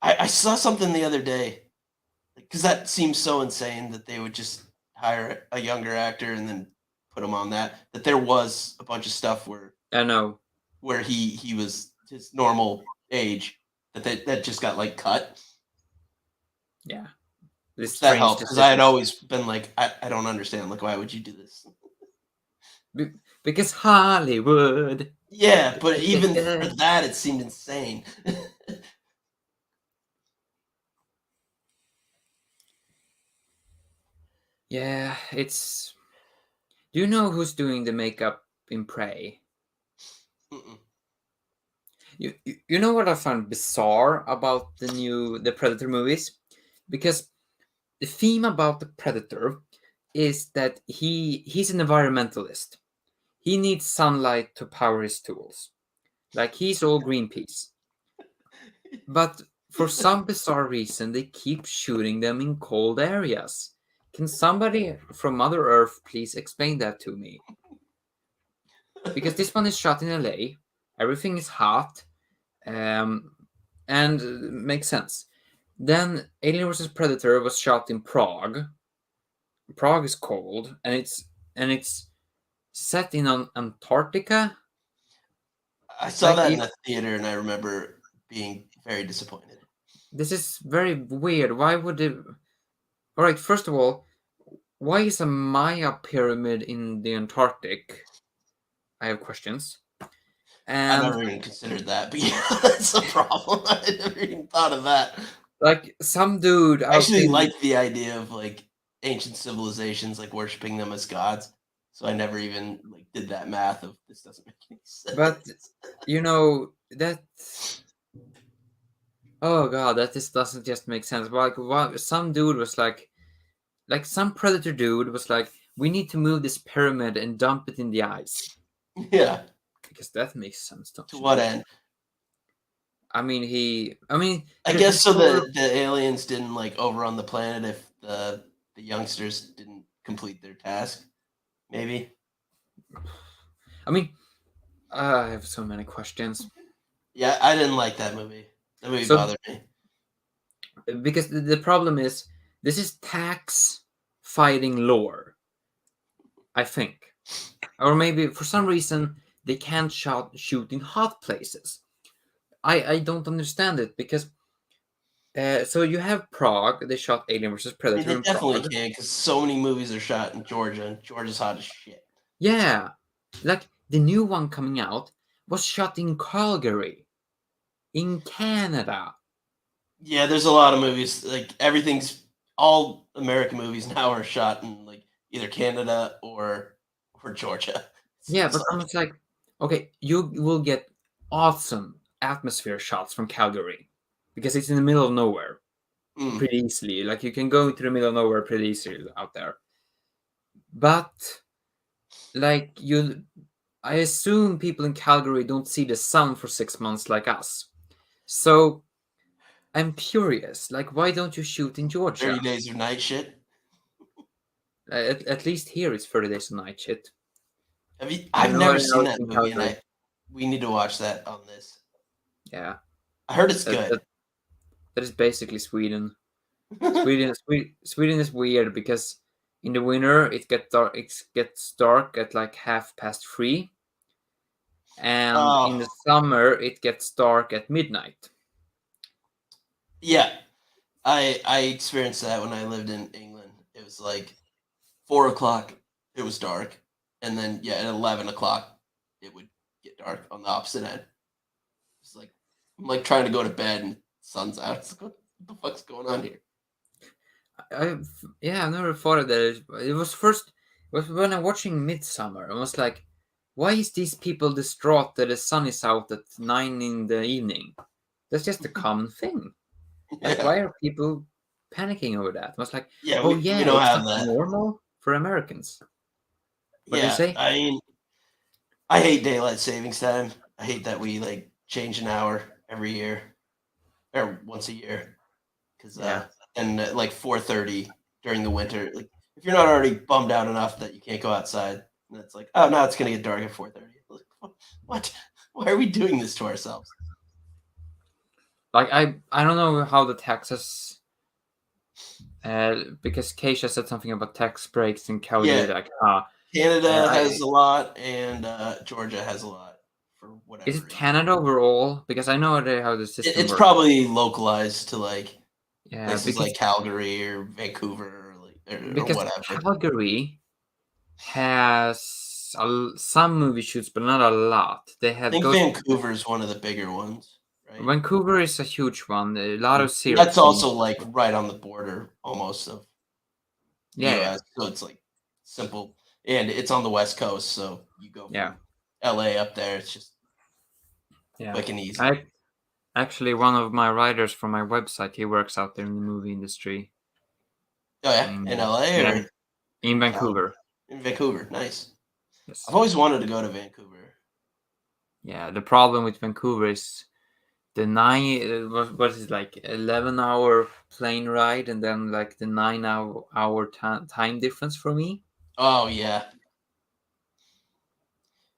I saw something the other day, because that seems so insane that they would just hire a younger actor and then put him on that. That there was a bunch of stuff where I know where he was his normal age that just got like cut. Yeah, That helped because I had always been like, I don't understand. Like, why would you do this? Because Hollywood. Yeah, but even for that, it seemed insane. Yeah, it's. Do you know who's doing the makeup in Prey? Mm-mm. You know what I found bizarre about the Predator movies? Because the theme about the Predator is that he's an environmentalist. He needs sunlight to power his tools. Like he's all Greenpeace. But for some bizarre reason, they keep shooting them in cold areas. Can somebody from Mother Earth please explain that to me? Because this one is shot in LA, everything is hot, and makes sense. Then Alien vs Predator was shot in Prague. Prague is cold, and it's set in Antarctica. I saw that in the theater, and I remember being very disappointed. This is very weird. Why would it? All right, first of all, why is a Maya pyramid in the Antarctic? I have questions. And I never even considered that, but yeah, that's a problem. I never even thought of that. Like some dude I actually like the idea of like ancient civilizations like worshiping them as gods. So I never even like did that math of this doesn't make any sense. But that. Oh god, that just doesn't just make sense. Like, some dude was like some predator dude was like, we need to move this pyramid and dump it in the ice. Yeah, because that makes sense. To what end? I mean, I guess so that the aliens didn't like overrun the planet if the youngsters didn't complete their task. Maybe. I mean, I have so many questions. Yeah, I didn't like that movie. That movie bothered me. Because the problem is, this is tax fighting lore, I think. Or maybe for some reason they can't shoot in hot places. I don't understand it because so you have Prague. They shot Alien vs Predator. They definitely can because so many movies are shot in Georgia, and Georgia's hot as shit. Yeah, like the new one coming out was shot in Calgary, in Canada. Yeah, there's a lot of movies. Like all American movies now are shot in like either Canada or Georgia. Yeah, but I'm just like, okay, you will get awesome atmosphere shots from Calgary because it's in the middle of nowhere pretty easily. Like you can go into the middle of nowhere pretty easily out there. But like I assume people in Calgary don't see the sun for 6 months like us. So I'm curious, like why don't you shoot in Georgia? 30 days of night shit. At least here it's 30 days of night shit. I've never seen that movie, and we need to watch that on this. Yeah, I heard it's good. That is basically Sweden. Sweden is weird because in the winter it gets dark at like 3:30, and in the summer it gets dark at midnight. Yeah, I experienced that when I lived in England. It was like 4:00. It was dark. And then, at 11 o'clock, it would get dark on the opposite end. It's like, I'm like trying to go to bed and the sun's out. It's like, what the fuck's going on here? I've never thought of that. It was when I'm watching Midsummer. I was like, why is these people distraught that the sun is out at 9 in the evening? That's just a common thing. Like, Yeah. why are people panicking over that? I was like, Yeah, oh we yeah, don't it's have not that. normal for Americans. What do you Yeah, say? I mean, I hate daylight savings time. I hate that we like change an hour every year or once a year because Yeah. and at like 4:30 during the winter, like if you're not already bummed out enough that you can't go outside, and it's like, oh, now it's gonna get dark at 4:30. Like, what? Why are we doing this to ourselves? Like I don't know how the taxes because Keisha said something about tax breaks in Calgary. Yeah, Like, Canada has a lot, and Georgia has a lot for whatever is it reason. Canada overall? Because I know how the system It's works. probably localized to like places because like Calgary or Vancouver or whatever. Calgary has some movie shoots, but not a lot. They I have think Vancouver is one of the bigger ones, right? Vancouver is a huge one. A lot of series. That's also like right on the border almost of the yeah. US, so it's like simple, and it's on the West Coast, so you go from LA up there. It's just quick and easy. Actually, one of my writers from my website, he works out there in the movie industry. Oh yeah, in LA or in Vancouver? In Vancouver, nice. Yes. I've always wanted to go to Vancouver. Yeah, the problem with Vancouver is the what is it, like 11-hour plane ride, and then like the 9-hour time difference for me. Oh yeah.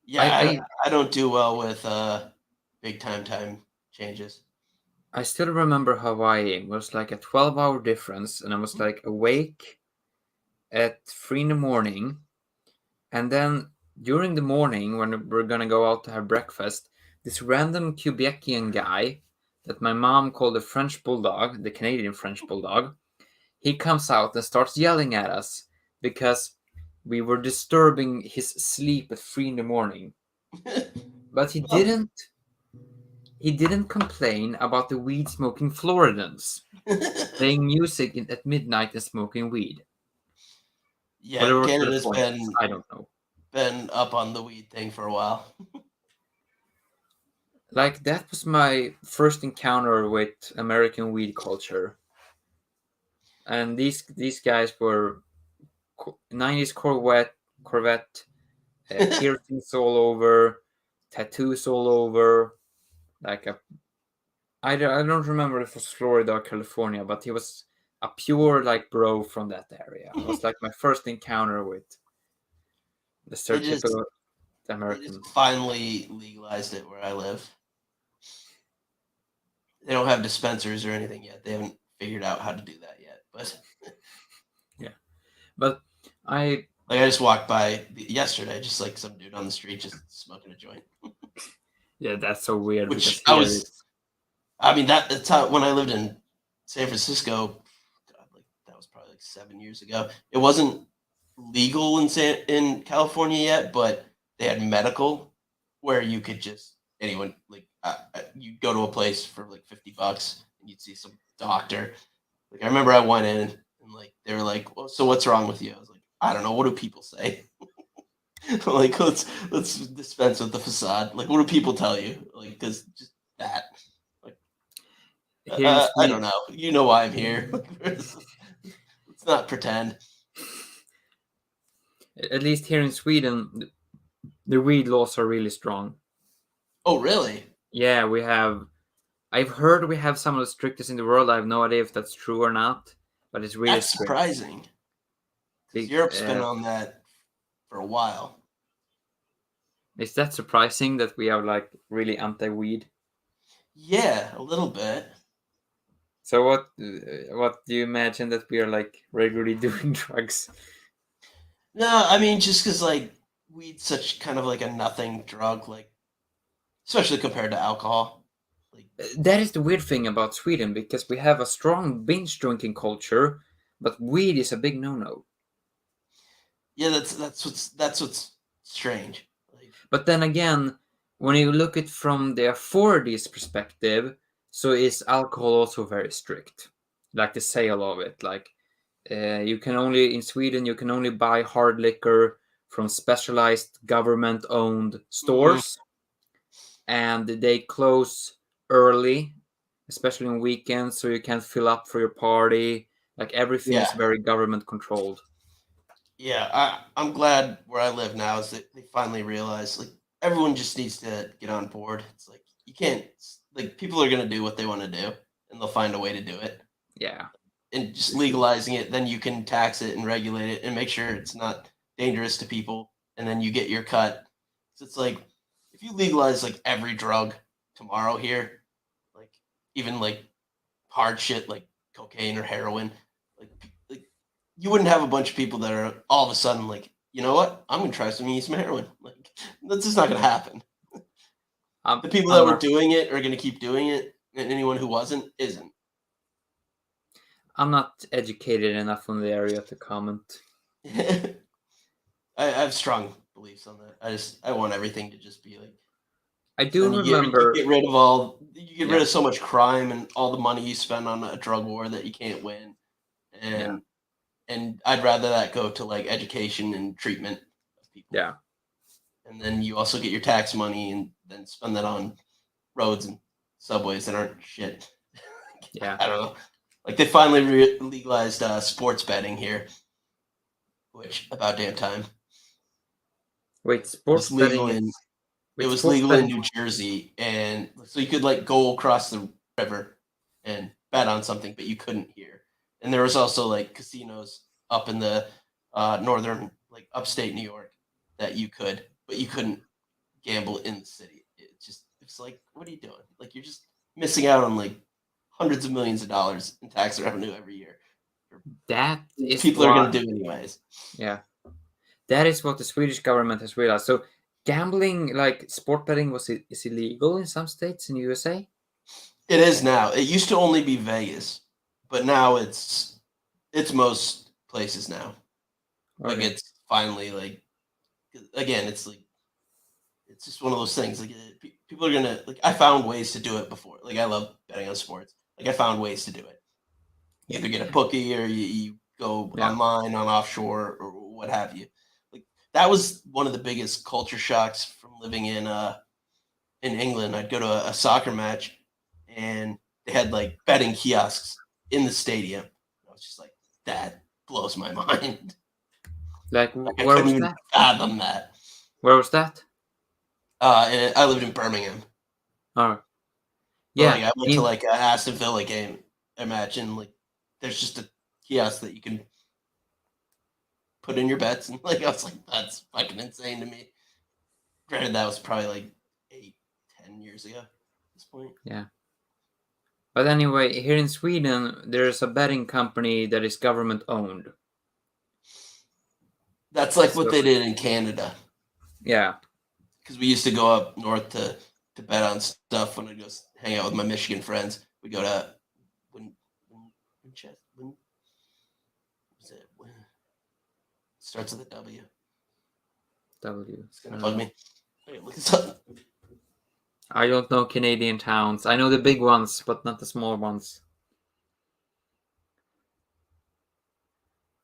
Yeah, I don't do well with big time changes. I still remember Hawaii. It was like a 12-hour difference, and I was like awake at 3 in the morning, and then during the morning when we're gonna go out to have breakfast, this random Quebecian guy that my mom called the French Bulldog, the Canadian French Bulldog, he comes out and starts yelling at us because we were disturbing his sleep at 3 in the morning. But he didn't complain about the weed smoking Floridans playing music at midnight and smoking weed. Yeah, Canada's I don't know. Been up on the weed thing for a while. Like, that was my first encounter with American weed culture. And these guys were 90s Corvette, piercings all over, tattoos all over. Like I don't remember if it was Florida or California, but he was a pure like bro from that area. It was like my first encounter with the stereotypical American. They just finally legalized it where I live. They don't have dispensers or anything yet. They haven't figured out how to do that yet. But yeah, but I just walked by yesterday, just like some dude on the street just smoking a joint. Yeah, that's so weird. Which I mean, that's how when I lived in San Francisco, God, like that was probably like 7 years ago. It wasn't legal in California yet, but they had medical where you could just anyone like you'd go to a place for like $50 and you'd see some doctor. Like I remember I went in and like they were like, well, so what's wrong with you? I was like, I don't know. What do people say? Like let's dispense with the facade. Like what do people tell you? Like because just that. Like I don't know. You know why I'm here. Let's not pretend. At least here in Sweden, the weed laws are really strong. Oh, really? Yeah, we have. I've heard we have some of the strictest in the world. I have no idea if that's true or not, but it's really surprising. Europe's been on that for a while. Is that surprising that we are like really anti-weed? Yeah, a little bit. So what do you imagine that we are like regularly doing drugs? No, I mean just because like weed's such kind of like a nothing drug, like especially compared to alcohol. Like that is the weird thing about Sweden because we have a strong binge drinking culture, but weed is a big no-no. Yeah, that's what's strange. But then again, when you look at from the authorities' perspective, so is alcohol also very strict, like the sale of it. Like you can only in Sweden you can only buy hard liquor from specialized government-owned stores, and they close early, especially on weekends, so you can't fill up for your party. Like everything is very government controlled. Yeah, I'm glad where I live now is that they finally realize like everyone just needs to get on board. It's like you can't like people are gonna do what they want to do and they'll find a way to do it. Yeah. And just legalizing it, then you can tax it and regulate it and make sure it's not dangerous to people, and then you get your cut. So it's like if you legalize like every drug tomorrow here, like even like hard shit like cocaine or heroin, like you wouldn't have a bunch of people that are all of a sudden like, you know what, I'm gonna try some heroin. Like that's just not gonna happen. The people that were doing it are gonna keep doing it, and anyone who wasn't isn't. I'm not educated enough on the area to comment. I have strong beliefs on that. I want everything to just be like. I do remember. You get rid of rid of so much crime and all the money you spend on a drug war that you can't win, and I'd rather that go to like education and treatment of people. Yeah. And then you also get your tax money and then spend that on roads and subways that aren't shit. Yeah. I don't know. Like they finally legalized sports betting here, which about damn time. Wait, sports betting it was legal in New Jersey, and so you could like go across the river and bet on something, but you couldn't here. And there was also like casinos up in the northern, like upstate New York, that you could, but you couldn't gamble in the city. It's like, what are you doing? Like you're just missing out on like hundreds of millions of dollars in tax revenue every year. That is people are going to do anyways. Yeah, that is what the Swedish government has realized. So gambling, like sport betting, is illegal in some states in USA. It is now. It used to only be Vegas, but now it's most places now. Okay. Like it's finally like again, it's like it's just one of those things. Like people are gonna like. I found ways to do it before. Like I love betting on sports. Like I found ways to do it. You either get a bookie or you go online on offshore or what have you. Like that was one of the biggest culture shocks from living in England. I'd go to a soccer match and they had like betting kiosks in the stadium. I was just like, that blows my mind. Like where was that? Fathom that. Where was that? And I lived in Birmingham. Oh, yeah. Like, I went to like an Aston Villa game. Imagine like there's just a kiosk that you can put in your bets, and like I was like, that's fucking insane to me. Granted, that was probably like 8-10 years ago at this point. Yeah. But anyway, here in Sweden, there's a betting company that is government owned. That's like what they did in Canada. Yeah. Because we used to go up north to bet on stuff when I go hang out with my Michigan friends. We go to starts with a W. It's gonna bug me. Okay, look this up. I don't know Canadian towns. I know the big ones, but not the small ones.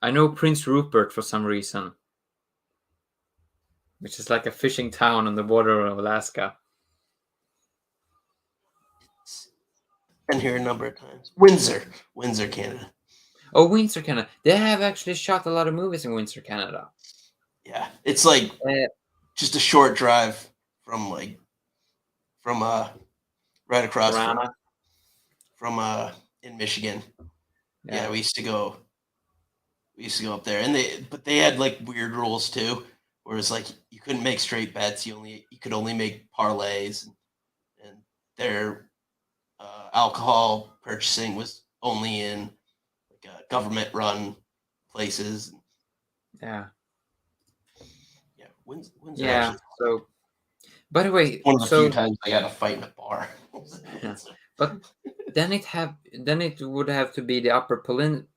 I know Prince Rupert for some reason, which is like a fishing town on the border of Alaska. Been here a number of times. Windsor, Canada. Oh, Windsor, Canada. They have actually shot a lot of movies in Windsor, Canada. Yeah, it's like just a short drive from right across from in Michigan. Yeah, we used to go up there, and they had like weird rules too, whereas like you couldn't make straight bets. You could only make parlays, and their alcohol purchasing was only in like government run places. Yeah. Yeah. Windsor yeah. So, by the way, one of the few times I got a fight in a bar. Yeah. But then it would have to be the upper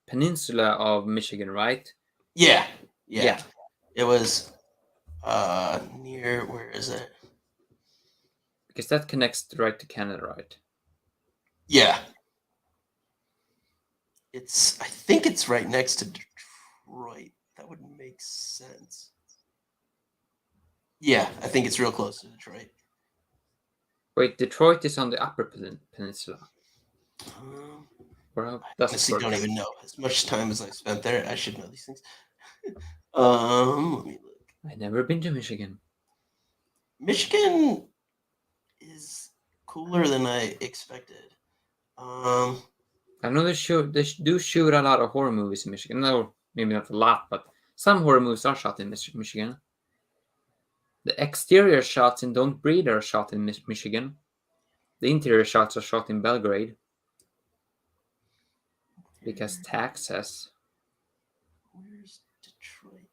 peninsula of Michigan, right? Yeah. It was near, where is it? Because that connects right to Canada, right? Yeah. I think it's right next to Detroit. That would make sense. Yeah, I think it's real close to Detroit. Wait, Detroit is on the Upper Peninsula. I honestly don't even know. As much time as I've spent there, I should know these things. Let me look. I've never been to Michigan. Michigan is cooler than I expected. I know they do shoot a lot of horror movies in Michigan. No, maybe not a lot, but some horror movies are shot in Michigan. The exterior shots in Don't Breathe are shot in Michigan. The interior shots are shot in Belgrade. Because Texas. Where's Detroit?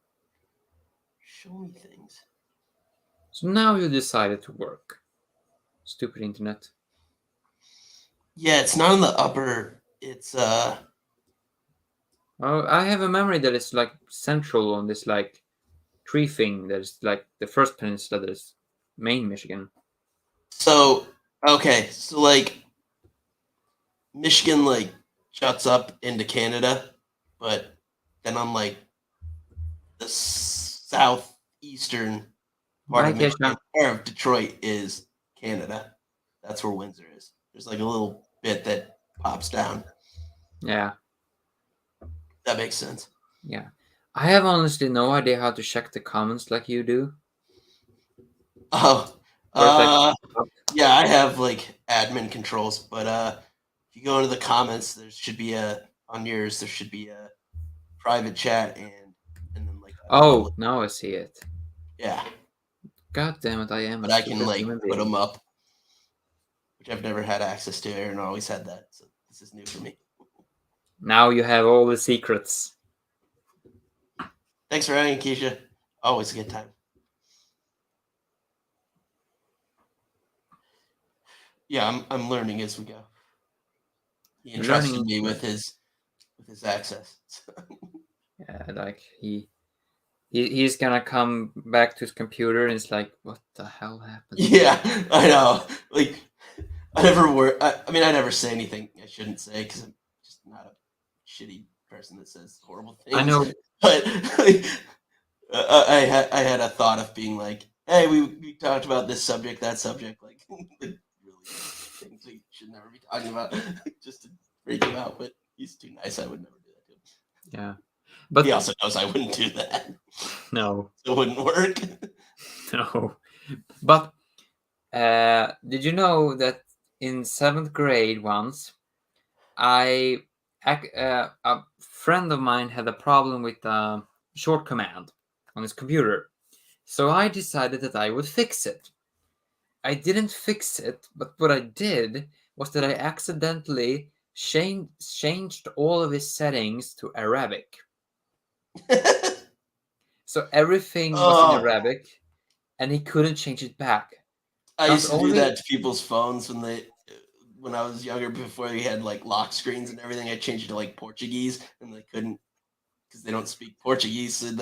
Show me things. So now you decided to work. Stupid internet. Yeah, it's not in the upper. It's Oh, I have a memory that it's like central on this like tree thing. There's like the first peninsula that is main Michigan. So okay, so like Michigan like juts up into Canada, but then on like the southeastern part of Michigan, or of Detroit is Canada. That's where Windsor is. There's like a little bit that pops down. Yeah. That makes sense. Yeah. I have honestly no idea how to check the comments like you do. Oh. Yeah, I have like admin controls, but if you go into the comments, there should be on yours there should be a private chat and then like oh, now I see it. Yeah. God damn it, I am. But I can like put them up, which I've never had access to. Aaron always had that, so this is new for me. Now you have all the secrets. Thanks for having me, Keisha. Always a good time. Yeah, I'm learning as we go. He entrusted me with his access. Yeah, like he's gonna come back to his computer and it's like, what the hell happened? Yeah, I know. Like, I never say anything I shouldn't say because I'm just not a shitty person that says horrible things. I know, but like, I had a thought of being like, hey, we talked about this subject, that subject, like really things we should never be talking about, just to freak him out. But he's too nice; I would never do that to him. Yeah, but he also knows I wouldn't do that. No, it wouldn't work. No, but did you know that in 7th grade once, a friend of mine had a problem with short command on his computer, so I decided that I would fix it. I didn't fix it, but what I did was that I accidentally changed all of his settings to Arabic. So everything was in Arabic, and he couldn't change it back. I used to do that to people's phones when I was younger, before we had like lock screens and everything. I changed it to like Portuguese, and they couldn't because they don't speak Portuguese. So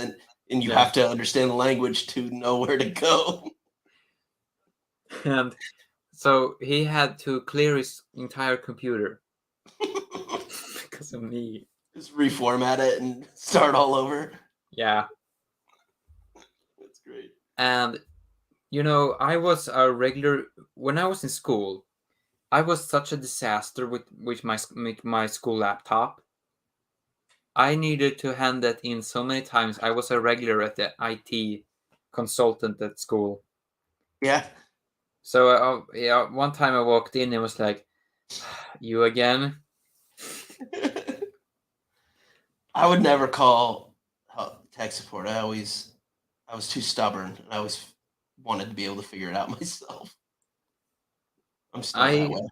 and you have to understand the language to know where to go. And so he had to clear his entire computer because of me. Just reformat it and start all over. Yeah. That's great. And, I was a regular... When I was in school, I was such a disaster with my school laptop. I needed to hand that in so many times. I was a regular at the IT consultant at school. Yeah. So, one time I walked in and was like, you again? I would never call tech support. I was too stubborn, and I always wanted to be able to figure it out myself. I'm still that way.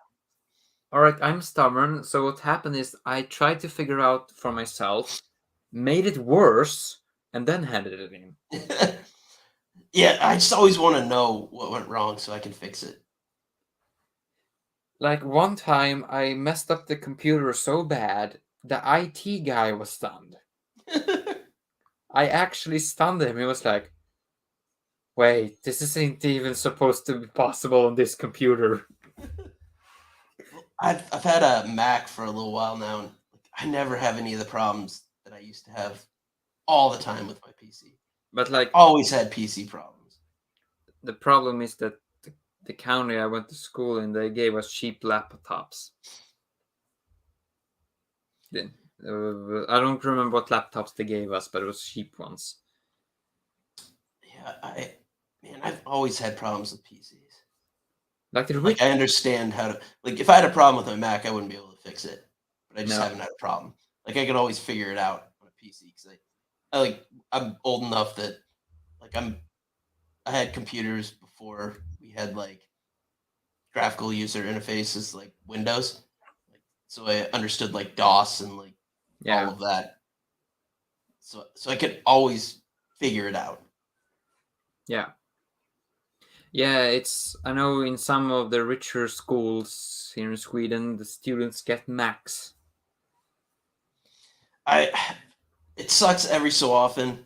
All right, I'm stubborn. So what happened is I tried to figure out for myself, made it worse, and then handed it in. Yeah, I just always want to know what went wrong so I can fix it. Like one time I messed up the computer so bad, the IT guy was stunned. I actually stunned him. He was like, wait, this isn't even supposed to be possible on this computer. I've had a Mac for a little while now, and I never have any of the problems that I used to have all the time with my PC. But like always had PC problems. the problem is that the county I went to school in, they gave us cheap laptops. I don't remember what laptops they gave us, but it was cheap ones. Yeah, I've always had problems with PCs. Like I understand how to, like, if I had a problem with my Mac, I wouldn't be able to fix it, but I just No. haven't had a problem. Like, I could always figure it out on a PC because I'm old enough that like I had computers before we had like graphical user interfaces like Windows, so I understood like DOS and like all of that. So I could always figure it out. Yeah. Yeah, I know in some of the richer schools here in Sweden, the students get Macs. It sucks every so often,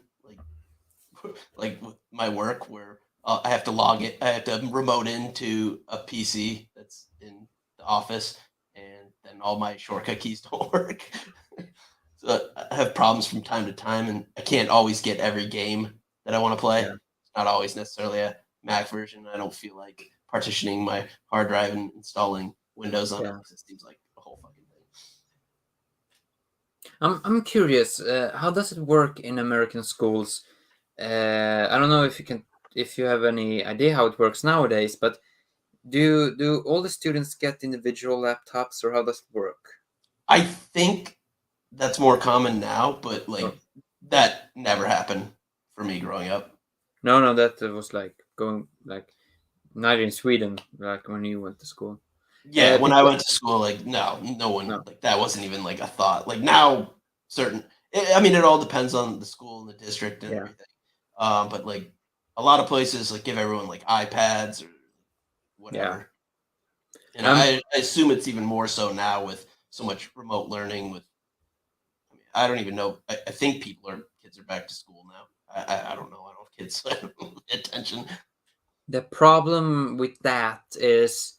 like with my work where I have to log it. I have to remote into a PC that's in the office, and then all my shortcut keys don't work. So I have problems from time to time, and I can't always get every game that I want to play. Yeah. It's not always necessarily a Mac version. I don't feel like partitioning my hard drive and installing Windows on it because it seems like a whole fucking thing. I'm curious. How does it work in American schools? I don't know if you have any idea how it works nowadays, but do all the students get individual laptops, or how does it work? I think that's more common now, but that never happened for me growing up. No, that was like going like neither in Sweden, like when you went to school. Yeah, when I went to school, like no one like that wasn't even like a thought. Like now, it all depends on the school and the district and everything. But like a lot of places like give everyone like iPads or whatever. And I assume it's even more so now with so much remote learning. I don't even know. I think kids are back to school now. I don't know. I don't have kids, so I don't pay attention. The problem with that is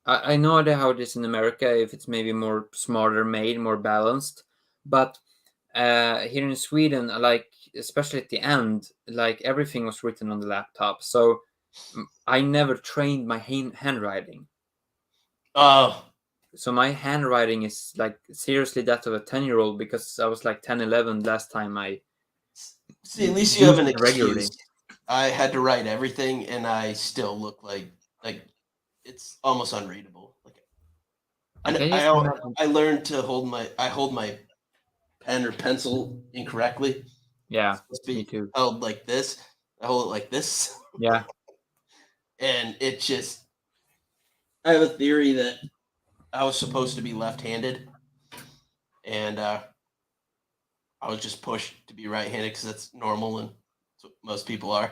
I no idea how it is in America, if it's maybe more smarter made, more balanced. But here in Sweden, like especially at the end, like everything was written on the laptop. So I never trained my handwriting. Oh. So my handwriting is like seriously that of a 10-year-old because I was like 10, 11 last time I. See, at least you have an excuse. I had to write everything, and I still look like it's almost unreadable. I learned to hold my pen or pencil incorrectly. Yeah, it's supposed to be me too. Held like this. I hold it like this. Yeah. And it just, I have a theory that I was supposed to be left-handed, and I was just pushed to be right-handed because that's normal and that's what most people are.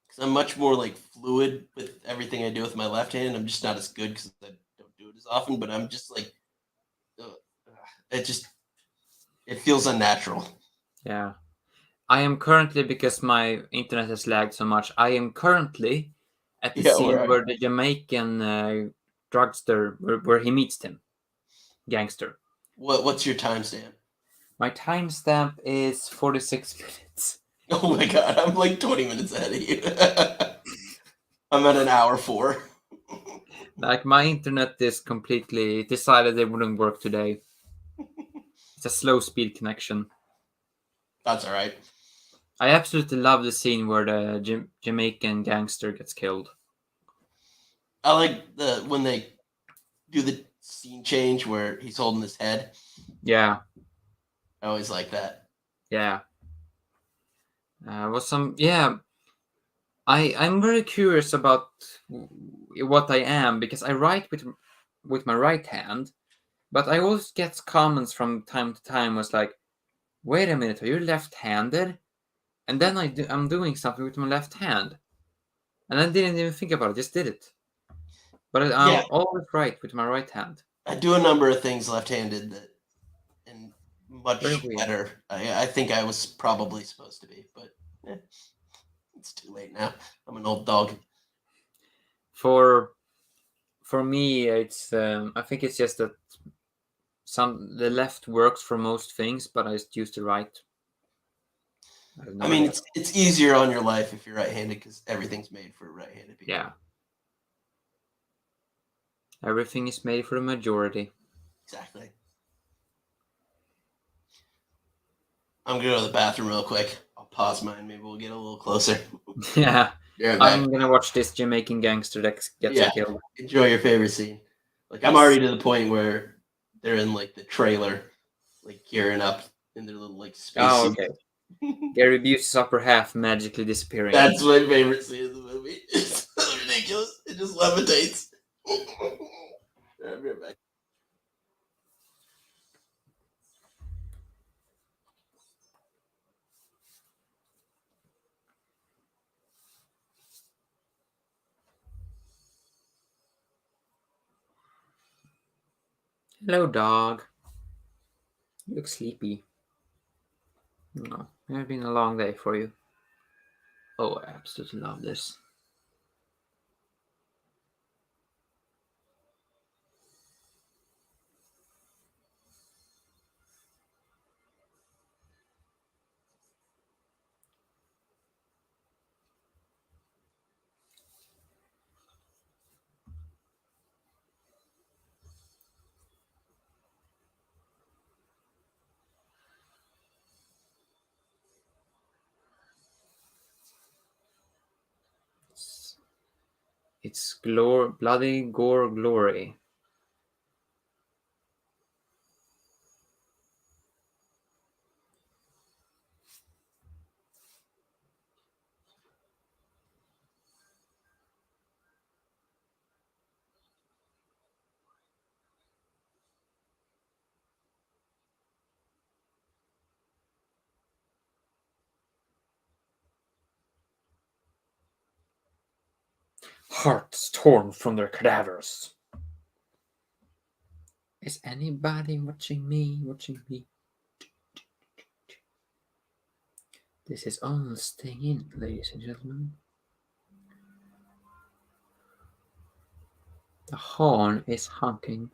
Because I'm much more like fluid with everything I do with my left hand. I'm just not as good because I don't do it as often. But I'm just like, it feels unnatural. Yeah, I am currently, because my internet has lagged so much, I am currently at the scene where the Jamaican drugster where he meets him, gangster. What's your timestamp? My timestamp is 46 minutes. Oh my god, I'm like 20 minutes ahead of you. I'm at an hour 4. Like my internet is completely decided it wouldn't work today. It's a slow speed connection. That's all right. I absolutely love the scene where the Jamaican gangster gets killed. I like when they do the scene change where he's holding his head. Yeah. I always like that. Yeah. I'm very curious about what I am, because I write with my right hand, but I always get comments from time to time was like, wait a minute, are you left-handed? And then I'm doing something with my left hand. And I didn't even think about it, just did it. But I'm always write with my right hand. I do a number of things left-handed and much better. I think I was probably supposed to be, but it's too late now. I'm an old dog. For me, it's I think it's just that the left works for most things, but I just use the right. I have no I mean, idea. it's easier on your life if you're right-handed because everything's made for right-handed people. Yeah. Everything is made for the majority. Exactly. I'm gonna go to the bathroom real quick. I'll pause mine. Maybe we'll get a little closer. Yeah. Yeah, I'm gonna watch this Jamaican gangster that gets killed. Enjoy your favorite scene. Like I'm already to the point where they're in like the trailer, like gearing up in their little like space. Oh, okay. Gary Busey's upper half magically disappearing. That's my favorite scene of the movie. It's so ridiculous. It just levitates. I'll be right back. Hello, dog. You look sleepy. No, it has been a long day for you. Oh, I absolutely love this. It's bloody gore glory. Hearts torn from their cadavers. Is anybody watching me? This is all staying in, ladies and gentlemen. The horn is honking.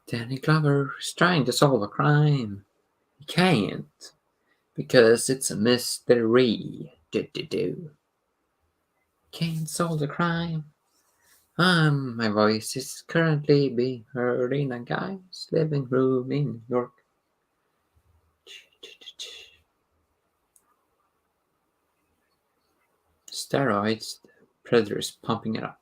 Danny Glover is trying to solve a crime. He can't, because it's a mystery. Can't solve the crime. My voice is currently being heard in a guy's living room in New York. Steroids, the predator is pumping it up.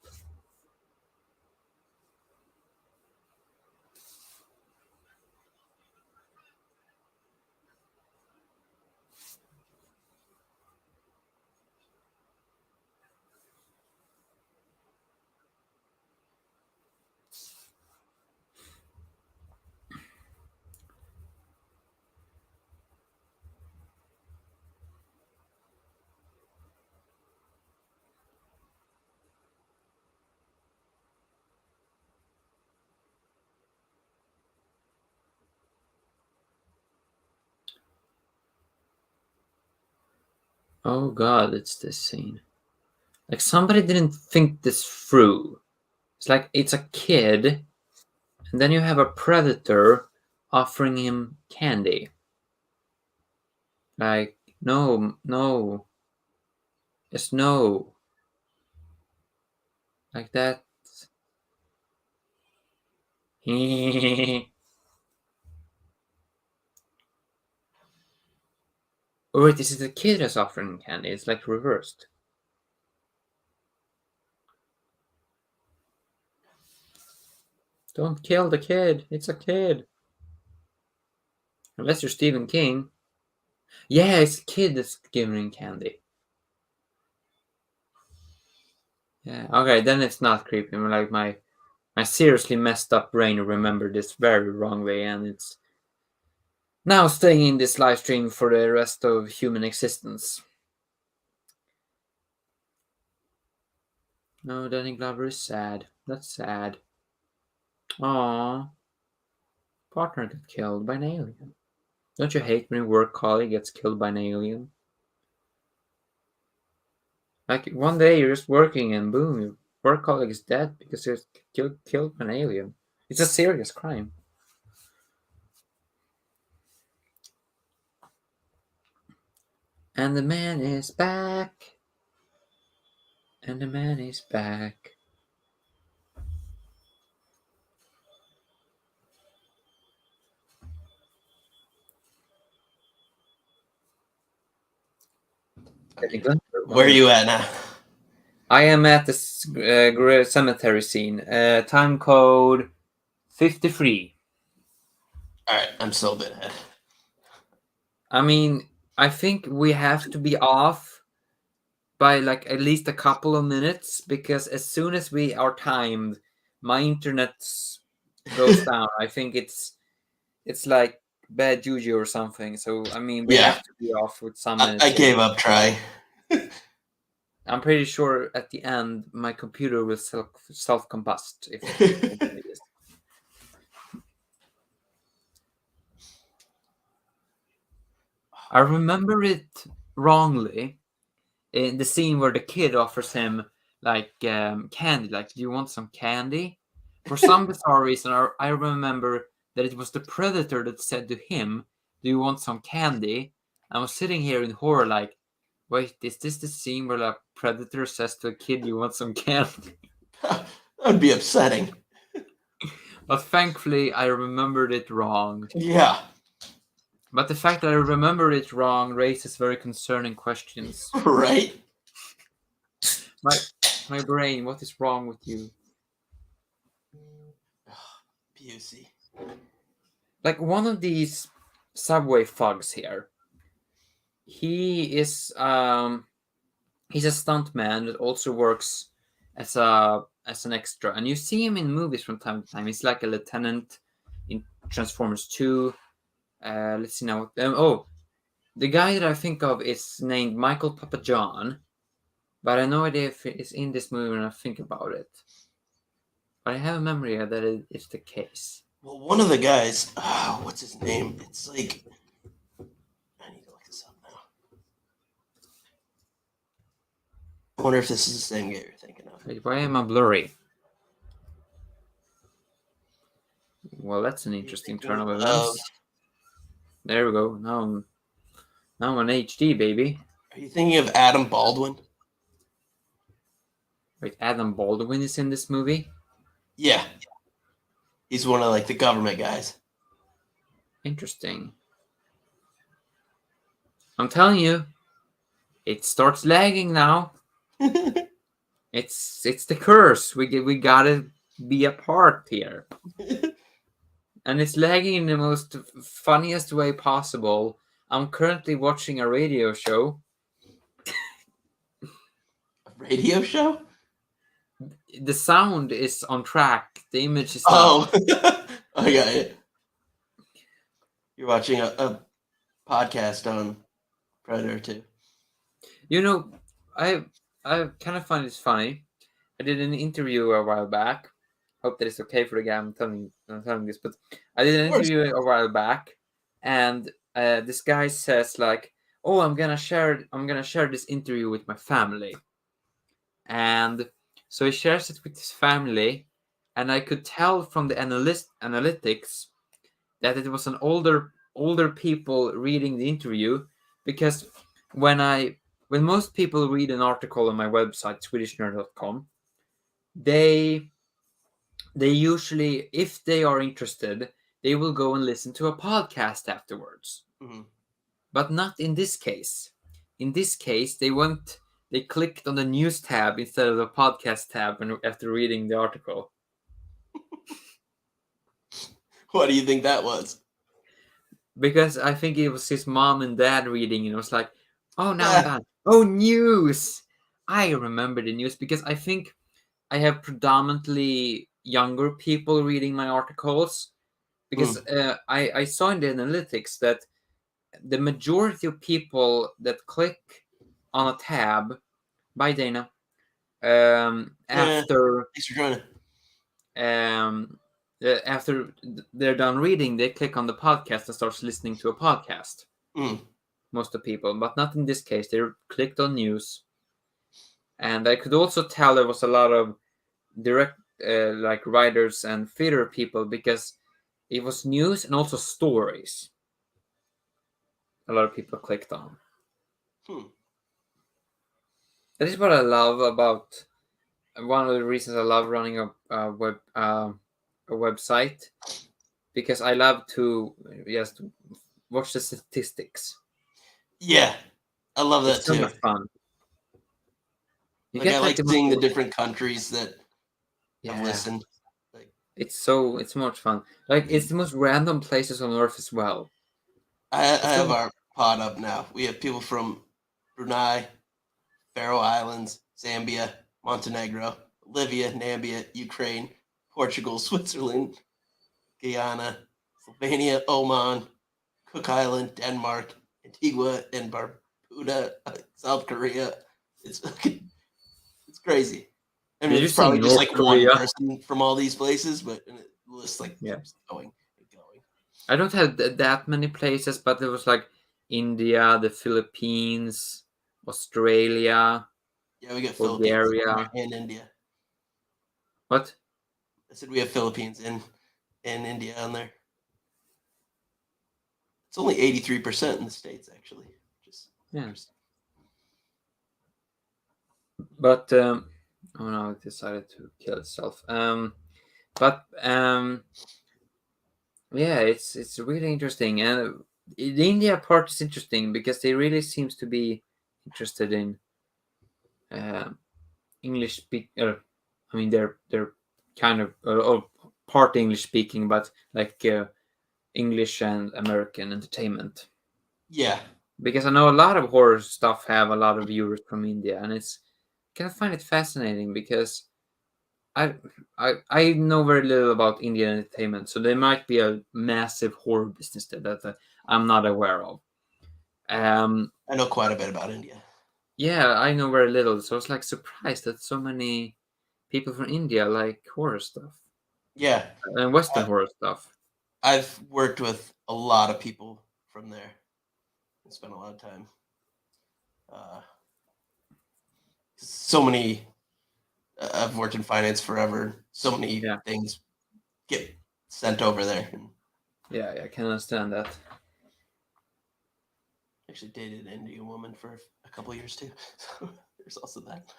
Oh god, it's this scene. Like somebody didn't think this through. It's like it's a kid, and then you have a predator offering him candy. Like, no. Just no. Like that. Oh wait, this is the kid that's offering candy. It's like reversed. Don't kill the kid. It's a kid. Unless you're Stephen King. Yeah, it's a kid that's giving candy. Yeah, okay, then it's not creepy. Like my seriously messed up brain remembered this very wrongly, and it's now staying in this live stream for the rest of human existence. No, Danny Glover is sad. That's sad. Aww. Partner got killed by an alien. Don't you hate when your work colleague gets killed by an alien? Like one day you're just working and boom, your work colleague is dead because he was killed by an alien. It's a serious crime. And the man is back. And the man is back. Where are you at now? I am at the cemetery scene. Time code 53. All right, I'm still a bit ahead. I mean, I think we have to be off by like at least a couple of minutes because as soon as we are timed, my internet goes down. I think it's like bad juju or something. So I mean, we have to be off with some minutes. I gave up trying. I'm pretty sure at the end my computer will self combust if it is. I remember it wrongly in the scene where the kid offers him like candy, like, do you want some candy? For some bizarre reason, I remember that it was the predator that said to him, do you want some candy? I was sitting here in horror like, wait, is this the scene where the predator says to a kid, you want some candy? That would be upsetting. But thankfully, I remembered it wrong. Yeah. But the fact that I remember it wrong raises very concerning questions. Right? My brain, what is wrong with you? PUC. Like one of these subway thugs here. He is he's a stuntman that also works as an extra, and you see him in movies from time to time. He's like a lieutenant in Transformers 2. Let's see now. The guy that I think of is named Michael Papa John, but I have no idea if it's in this movie when I think about it. But I have a memory that it's the case. Well, one of the guys, what's his name? It's like, I need to look this up now. I wonder if this is the same guy you're thinking of. Wait, why am I blurry? Well, that's an interesting turn of events. There we go. Now I'm on HD, baby. Are you thinking of Adam Baldwin? Wait, Adam Baldwin is in this movie? Yeah. He's one of like the government guys. Interesting. I'm telling you, it starts lagging now. It's the curse. We gotta be apart here. And it's lagging in the most funniest way possible. I'm currently watching a radio show. A radio show? The sound is on track. The image is not. I got it. You're watching a podcast on Predator 2. You know, I kind of find this funny. I did an interview a while back. Hope that it's okay for the guy I'm telling this, but I did an interview a while back, and this guy says like, "Oh, I'm gonna share this interview with my family," and so he shares it with his family, and I could tell from the analytics that it was an older people reading the interview, because when most people read an article on my website swedishnerd.com, they usually, if they are interested, they will go and listen to a podcast afterwards. Mm-hmm. But not in this case. In this case, they clicked on the news tab instead of the podcast tab after reading the article. Why do you think that was? Because I think it was his mom and dad reading, and it was like, oh, now I'm done. Oh, news! I remember the news because I think I have predominantly younger people reading my articles, because I saw in the analytics that the majority of people that click on a tab, by Dana, after Thanks for joining. after they're done reading, they click on the podcast and starts listening to a podcast. Most of the people, but not in this case. They clicked on news, and I could also tell there was a lot of direct like writers and theater people, because it was news and also stories. A lot of people clicked on. That is what I love about. One of the reasons I love running a website, because I love to just watch the statistics. Yeah, I love that It's so too. much fun. I like seeing the different countries that have listened. It's so much fun. Like, it's the most random places on Earth as well. I have our pod up now. We have people from Brunei, Faroe Islands, Zambia, Montenegro, Bolivia, Namibia, Ukraine, Portugal, Switzerland, Guyana, Slovenia, Oman, Cook Island, Denmark, Antigua, and Barbuda, South Korea. It's crazy. I mean, it's probably just like one person from all these places, but it lists like keeps going and going. I don't have that many places, but there was like India, the Philippines, Australia. Yeah, we got Bulgaria. Philippines and India. What? I said we have Philippines and India on there. It's only 83% in the States, actually. Just interesting. But oh no, it decided to kill itself. Yeah, it's really interesting, and the India part is interesting because they really seems to be interested in English speak. I mean, they're kind of part English speaking, but like English and American entertainment. Yeah, because I know a lot of horror stuff have a lot of viewers from India, and it's kind of find it fascinating because I know very little about Indian entertainment, so there might be a massive horror business there that I'm not aware of. I know quite a bit about India. Yeah, I know very little, so I was like surprised that so many people from India like horror stuff. Yeah, and Western horror stuff. I've worked with a lot of people from there. I spent a lot of time. So many. I've worked in finance forever. So many things get sent over there. Yeah, I can understand that. Actually dated an Indian woman for a couple of years too. So there's also that.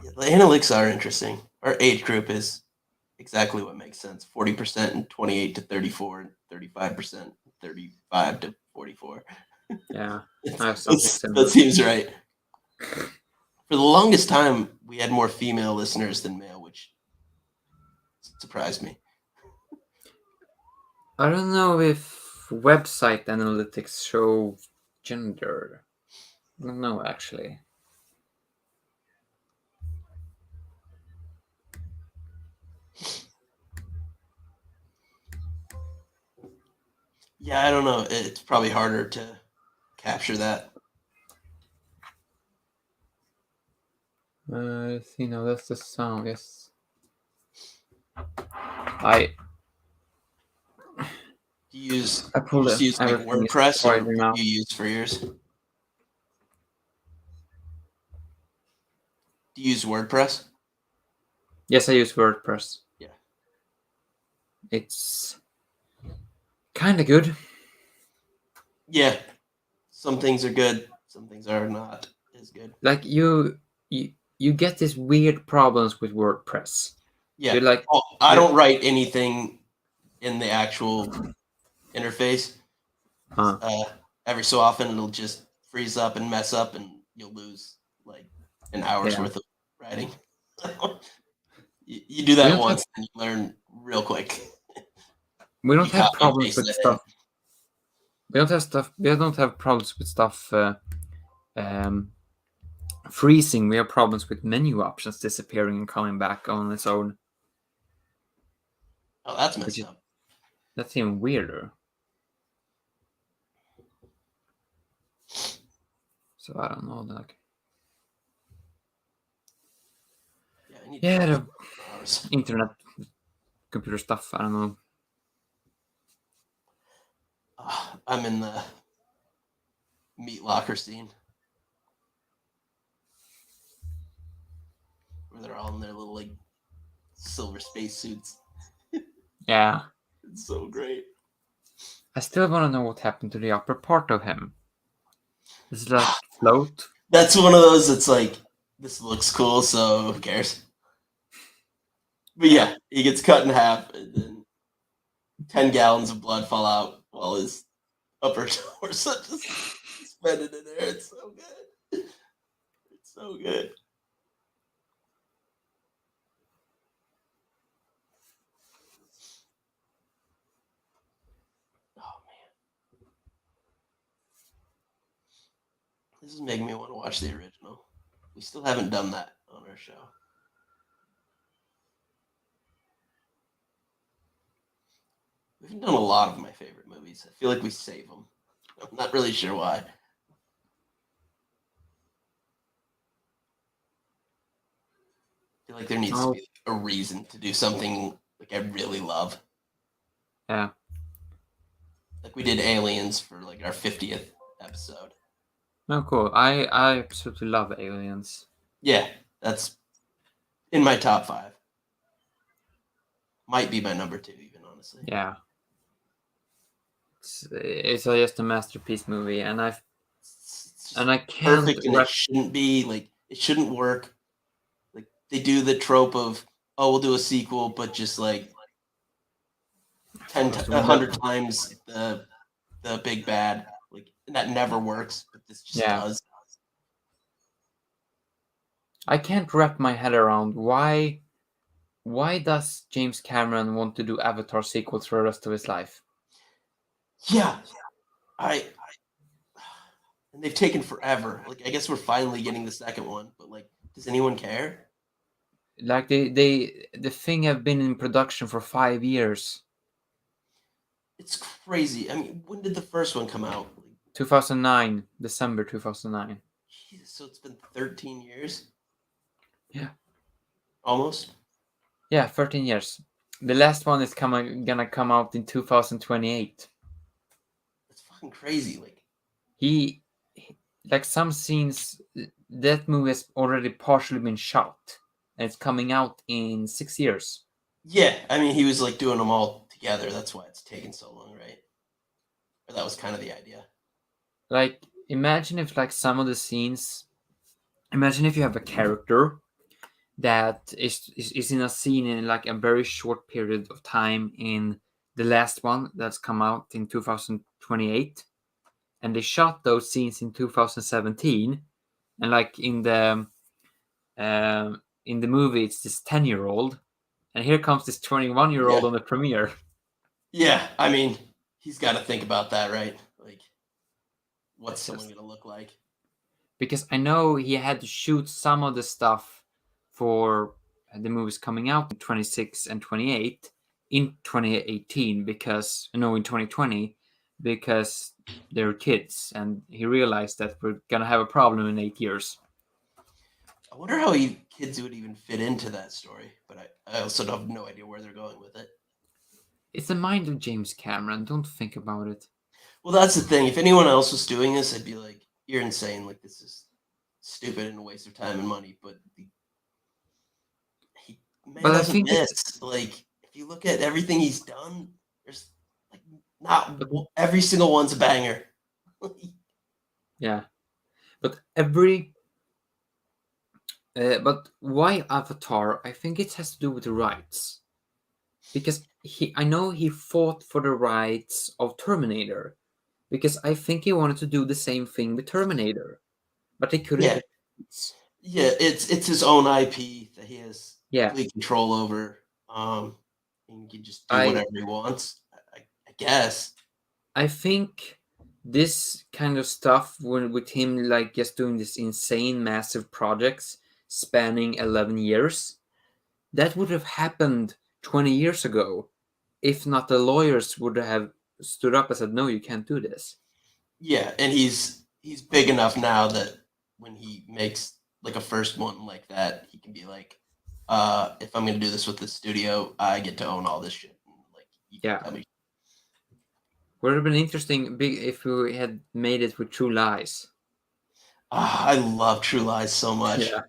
Yeah, the analytics are interesting. Our age group is exactly what makes sense. 40% and 28 to 34, and 35%, 35 to 44. Yeah, that seems right. For the longest time, we had more female listeners than male, which surprised me. I don't know if website analytics show gender. I don't know, actually. Yeah, I don't know. It's probably harder to capture that. That's the sound. Yes. Do you use like WordPress, or what do you use for yours? Do you use WordPress? Yes, I use WordPress. Yeah. It's kind of good. Yeah. Some things are good. Some things are not as good. Like you get these weird problems with WordPress. Yeah. Like, I don't write anything in the actual interface. Every so often it'll just freeze up and mess up, and you'll lose like an hour's worth of writing. You do that once and you learn real quick. We don't have problems with stuff. We don't have problems with stuff freezing. We have problems with menu options disappearing and coming back on its own. Oh, that's messed up. That's even weirder. So I don't know, like. Yeah, I need Yeah, the hours. internet, computer stuff. I don't know. I'm in the meat locker scene where they're all in their little like silver space suits. Yeah, It's so great. I still want to know what happened to the upper part of him. Does it like float? That's one of those. It's like this looks cool, so who cares? But yeah, he gets cut in half, and then 10 gallons of blood fall out while his upper torso just suspended in air. It's so good. It's so good. Oh man, this is making me want to watch the original. We still haven't done that on our show. We haven't done a lot of my favorite movies. I feel like we save them. I'm not really sure why. I feel like there needs to be a reason to do something like I really love. Yeah. Like we did Aliens for like our 50th episode. No, cool. I absolutely love Aliens. Yeah, that's in my top 5. Might be my number 2, even honestly. Yeah. It's just a masterpiece movie, and I can't. Perfect, and it shouldn't be like it shouldn't work. Like they do the trope of we'll do a sequel, but just like 100 times the big bad. Like that never works, but this just does. I can't wrap my head around why does James Cameron want to do Avatar sequels for the rest of his life? Yeah, and they've taken forever. Like I guess we're finally getting the second one, but like, does anyone care? Like the thing have been in production for 5 years. It's crazy. I mean, when did the first one come out? 2009, December 2009. Jesus, so it's been 13 years? Yeah. Almost? Yeah, 13 years. The last one is gonna come out in 2028. That's fucking crazy. Like he like some scenes, that movie has already partially been shot, and it's coming out in 6 years. Yeah, I mean, he was like doing them all together. That's why it's taken so long, right? Or that was kind of the idea. Like, imagine if like some of the scenes, imagine if you have a character that is in a scene in like a very short period of time in the last one that's come out in 2028, and they shot those scenes in 2017, and like in the movie it's this 10-year-old, and here comes this 21-year-old on the premiere. Yeah, I mean, he's got to think about that, right? Like, what's someone going to look like? Because I know he had to shoot some of the stuff for the movies coming out in 26 and 28 in 2018 because, in 2020, because they're kids, and he realized that we're going to have a problem in 8 years. I wonder how kids would even fit into that story, but I also have no idea where they're going with it. It's the mind of James Cameron. Don't think about it. Well, that's the thing. If anyone else was doing this, I'd be like, you're insane. Like, this is stupid and a waste of time and money. But I think miss. Like, if you look at everything he's done, there's like not every single one's a banger. Yeah, but but why Avatar? I think it has to do with the rights, because I know he fought for the rights of Terminator, because I think he wanted to do the same thing with Terminator, but they couldn't. Yeah, it's his own IP that he has complete control over. And he can just do whatever he wants. I guess. I think this kind of stuff, with him like just doing this insane, massive projects spanning 11 years, that would have happened 20 years ago, if not the lawyers would have stood up and said, no, you can't do this. Yeah, and he's he's big enough now that when he makes like a first one like that, he can be like, if I'm gonna do this with the studio, I get to own all this shit. Like, you can tell me. Would have been interesting if we had made it with True Lies. I love True Lies so much. Yeah.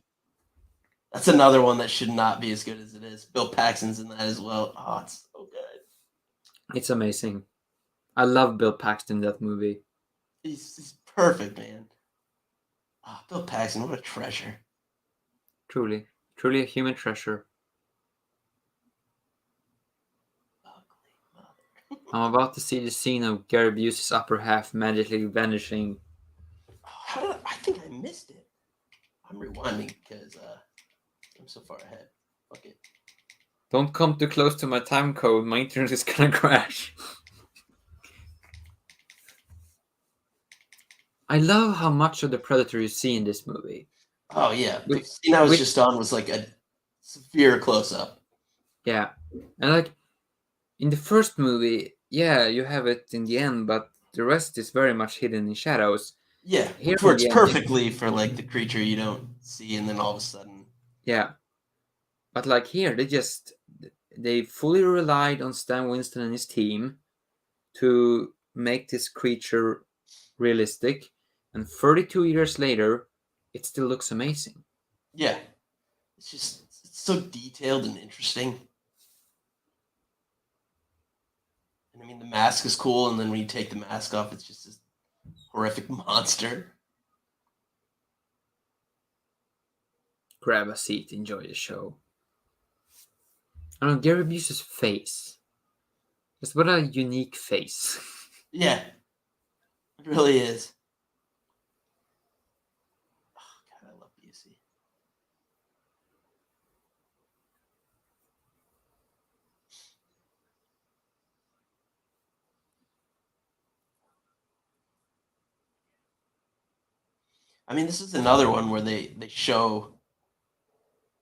That's another one that should not be as good as it is. Bill Paxton's in that as well. Oh, it's so good. It's amazing. I love Bill Paxton in that movie. He's perfect, man. Oh, Bill Paxton, what a treasure. Truly. Truly a human treasure. I'm about to see the scene of Gary Busey's upper half magically vanishing. I think I missed it. I'm rewinding because I'm so far ahead. Fuck it. Don't come too close to my time code. My internet is gonna crash. I love how much of the Predator you see in this movie. Oh, yeah. The scene I was just on was like a severe close-up. Yeah. And like, in the first movie, yeah, you have it in the end, but the rest is very much hidden in shadows. Yeah, Here it works perfectly for like the creature you don't see, and then all of a sudden. Yeah. But like here, they fully relied on Stan Winston and his team to make this creature realistic, and 32 years later, it still looks amazing. Yeah, it's so detailed and interesting. And I mean, the mask is cool, and then when you take the mask off, it's just this horrific monster. Grab a seat, enjoy the show. I don't know, Gary Busey's face. Just what a unique face. Yeah, it really is. Oh, God, I love Busey. I mean, this is another one where they show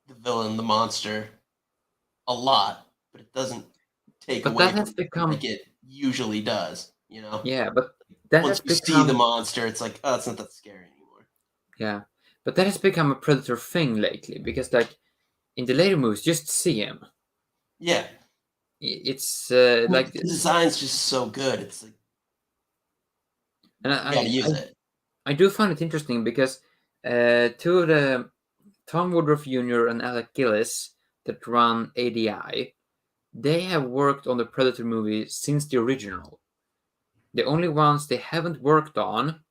the villain, the monster, a lot, but it doesn't take away from it like it usually does, you know? Yeah, but that once you see the monster, it's like, oh, it's not that scary anymore. Yeah, but that has become a Predator thing lately, because like in the later movies, just see him. Yeah. It's like the design's just so good. It's like, and you gotta use it. I do find it interesting because two of the Tom Woodruff Jr. and Alec Gillis that run ADI, they have worked on the Predator movie since the original. The only ones they haven't worked on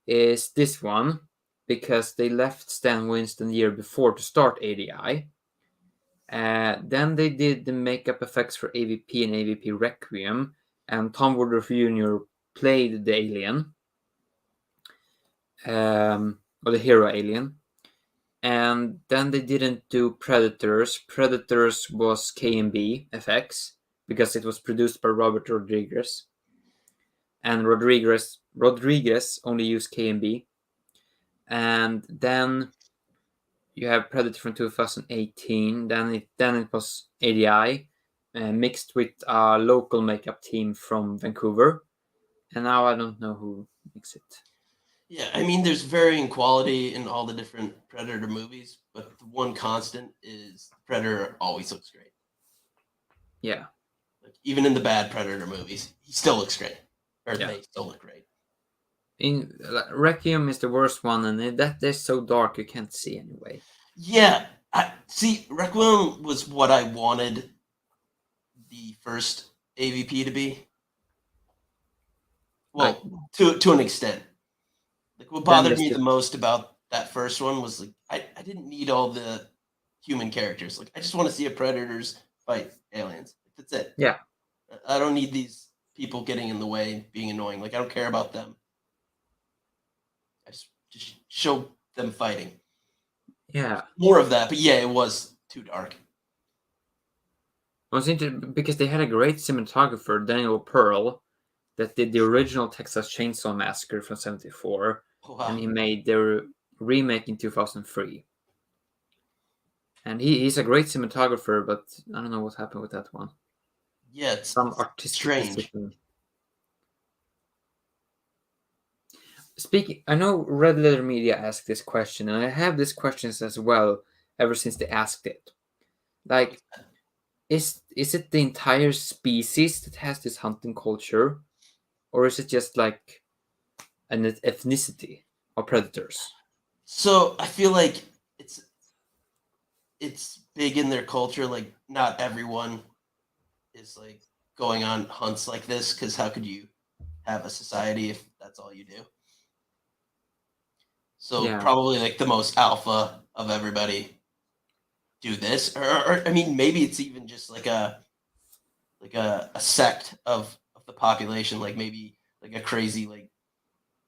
is this one, because they left Stan Winston the year before to start ADI. Then they did the makeup effects for AVP and AVP Requiem, and Tom Woodruff Jr. played the alien, or the hero alien. And then they didn't do Predators. Predators was KMB FX, because it was produced by Robert Rodriguez. And Rodriguez only used KMB. And then you have Predator from 2018. Then it was ADI, mixed with a local makeup team from Vancouver. And now I don't know who makes it. Yeah, I mean, there's varying quality in all the different Predator movies, but the one constant is Predator always looks great. Yeah. Like, even in the bad Predator movies, he still looks great. Or they still look great. In Requiem is the worst one, and that's so dark you can't see anyway. Yeah, see, Requiem was what I wanted the first AVP to be. Well, to an extent. Like, what bothered me the most about that first one was like I didn't need all the human characters. Like, I just want to see a Predators fight aliens. That's it. Yeah. I don't need these people getting in the way, being annoying. Like, I don't care about them. I just show them fighting. Yeah. More of that, but yeah, it was too dark. I was interested because they had a great cinematographer, Daniel Pearl, that did the original Texas Chainsaw Massacre from '74, and he made their remake in 2003. And he's a great cinematographer, but I don't know what happened with that one. Yeah, it's some artistic strange. Decision. Speaking, I know Red Letter Media asked this question, and I have these questions as well ever since they asked it. Like, is it the entire species that has this hunting culture, or is it just like an ethnicity of predators? So I feel like it's big in their culture. Like, not everyone is like going on hunts like this, because how could you have a society if that's all you do? So Yeah. probably like the most alpha of everybody do this, or I mean, maybe it's even just like a sect of the population, like maybe like a crazy, like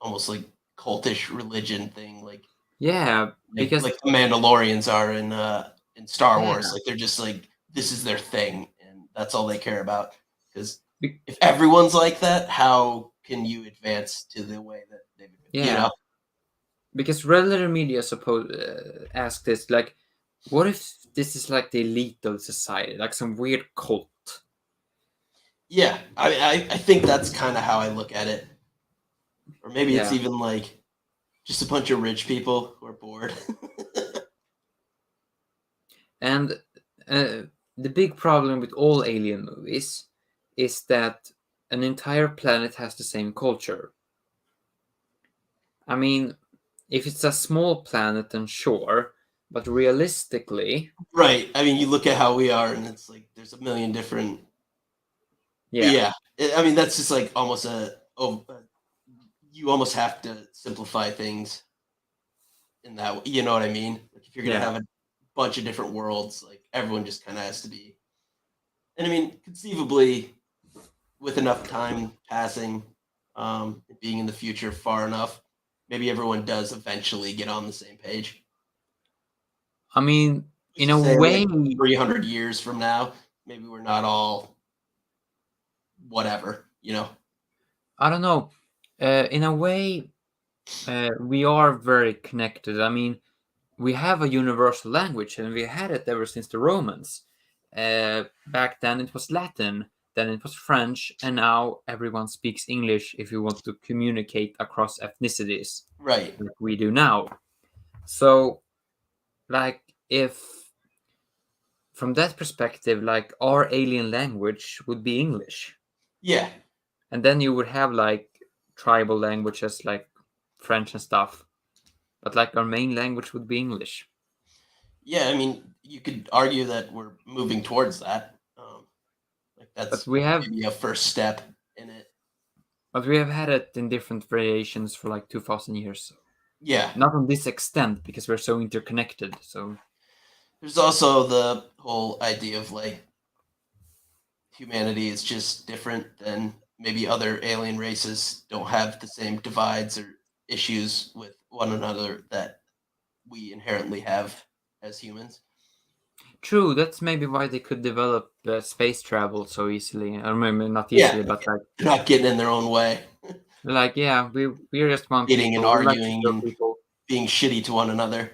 almost like cultish religion thing, Yeah, because like the Mandalorians are in Star yeah, Wars. Like, they're just like, this is their thing, and that's all they care about. Because be- if everyone's like that, how can you advance to the way that they've, yeah, because Red Letter Media asked this, like, what if this is like the elite of society, like some weird cult? Yeah, I think that's kind of how I look at it. Or maybe it's Yeah, even like just a bunch of rich people who are bored. and the big problem with all alien movies is that an entire planet has the same culture. I mean, if it's a small planet, then sure, but realistically, Right. I mean, you look at how we are, and it's like there's a million different. yeah, Yeah. I mean, that's just like almost you almost have to simplify things in that. You know what I mean? Like, if you're gonna yeah. have a bunch of different worlds, like everyone just kind of has to be. And I mean, conceivably, with enough time passing, being in the future far enough, maybe everyone does eventually get on the same page. I mean, Who's in to a say, way, like 300 years from now, maybe we're not all whatever, you know? I don't know. In a way, we are very connected. I mean, we have a universal language, and we had it ever since the Romans. Back then, it was Latin, then it was French, and now everyone speaks English if you want to communicate across ethnicities, Right. like we do now. So, like, if from that perspective, like our alien language would be English, Yeah. and then you would have like tribal languages like French and stuff, but like our main language would be English. Yeah. I mean, you could argue that we're moving towards that. Like, But that's we have, maybe a first step in it. but we have had it in different variations for like 2,000 years. So Yeah. not on this extent because we're so interconnected. So There's also the whole idea of like humanity is just different than maybe other alien races, don't have the same divides or issues with one another that we inherently have as humans. true, that's maybe why they could develop space travel so easily. Or maybe not Yeah, easily, but like they're not getting in their own way, yeah, we're just one fighting and people. We like to arguing kill and people. being shitty to one another.